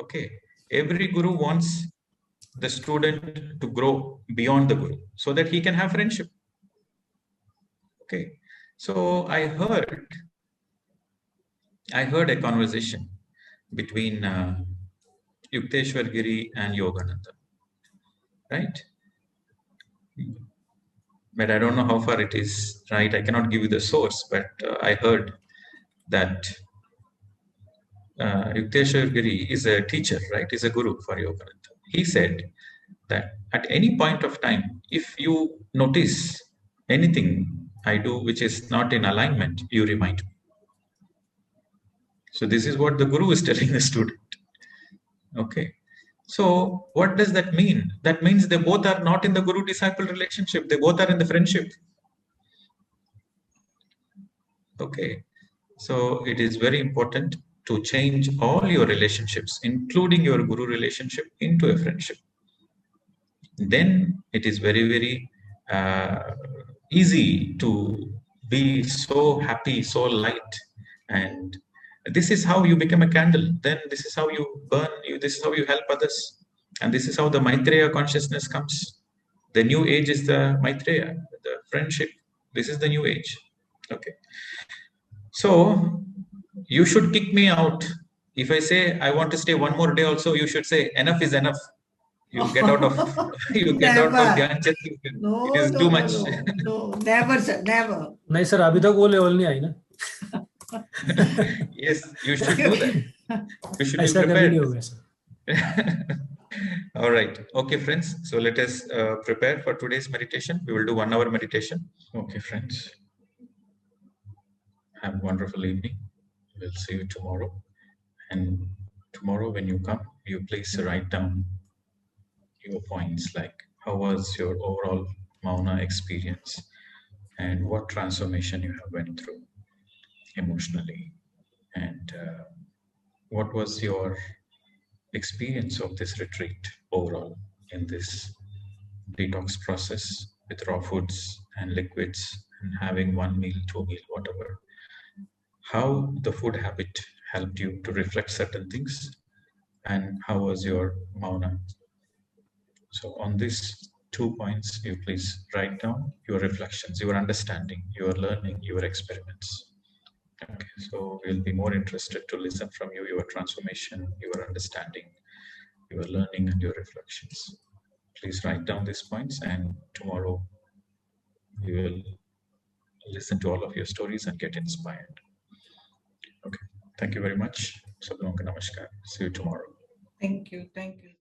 Okay. Every Guru wants the student to grow beyond the Guru so that he can have friendship. Okay. So I heard a conversation between Yukteswar Giri and Yogananda. Right? But I don't know how far it is right. I cannot give you the source, but I heard that Yukteswar Giri is a teacher, right? Is a guru for Yogananda. He said that at any point of time, if you notice anything I do which is not in alignment, you remind me. So this is what the Guru is telling the student. Okay. So what does that mean? That means they both are not in the Guru-disciple relationship. They both are in the friendship. Okay. So it is very important to change all your relationships, including your Guru relationship, into a friendship. Then it is very, very easy to be so happy, so light. And this is how you become a candle. Then this is how you burn. This is how you help others. And this is how the Maitreya consciousness comes. The new age is the Maitreya, the friendship. This is the new age. Okay. So you should kick me out. If I say I want to stay one more day also, you should say enough is enough. You get out of Gyan. No, it is too much. No, never, sir, never. नहीं sir अभी तक वो level नहीं आई ना. Yes, you should do that. You should be prepared. All right. Okay, friends. So let us prepare for today's meditation. We will do 1 hour meditation. Okay, friends. Have a wonderful evening. We'll see you tomorrow. And tomorrow when you come, you please write down your points, like how was your overall Mauna experience and what transformation you have went through emotionally, and what was your experience of this retreat overall in this detox process with raw foods and liquids and having 1 meal, 2 meal, whatever. How the food habit helped you to reflect certain things, and how was your Mauna. So on these 2 points, you please write down your reflections, your understanding, your learning, your experiments. Okay, so we'll be more interested to listen from you, your transformation, your understanding, your learning, and your reflections. Please write down these points, and tomorrow we will listen to all of your stories and get inspired. Okay, thank you very much. Sabloka Namaskar. See you tomorrow. Thank you. Thank you.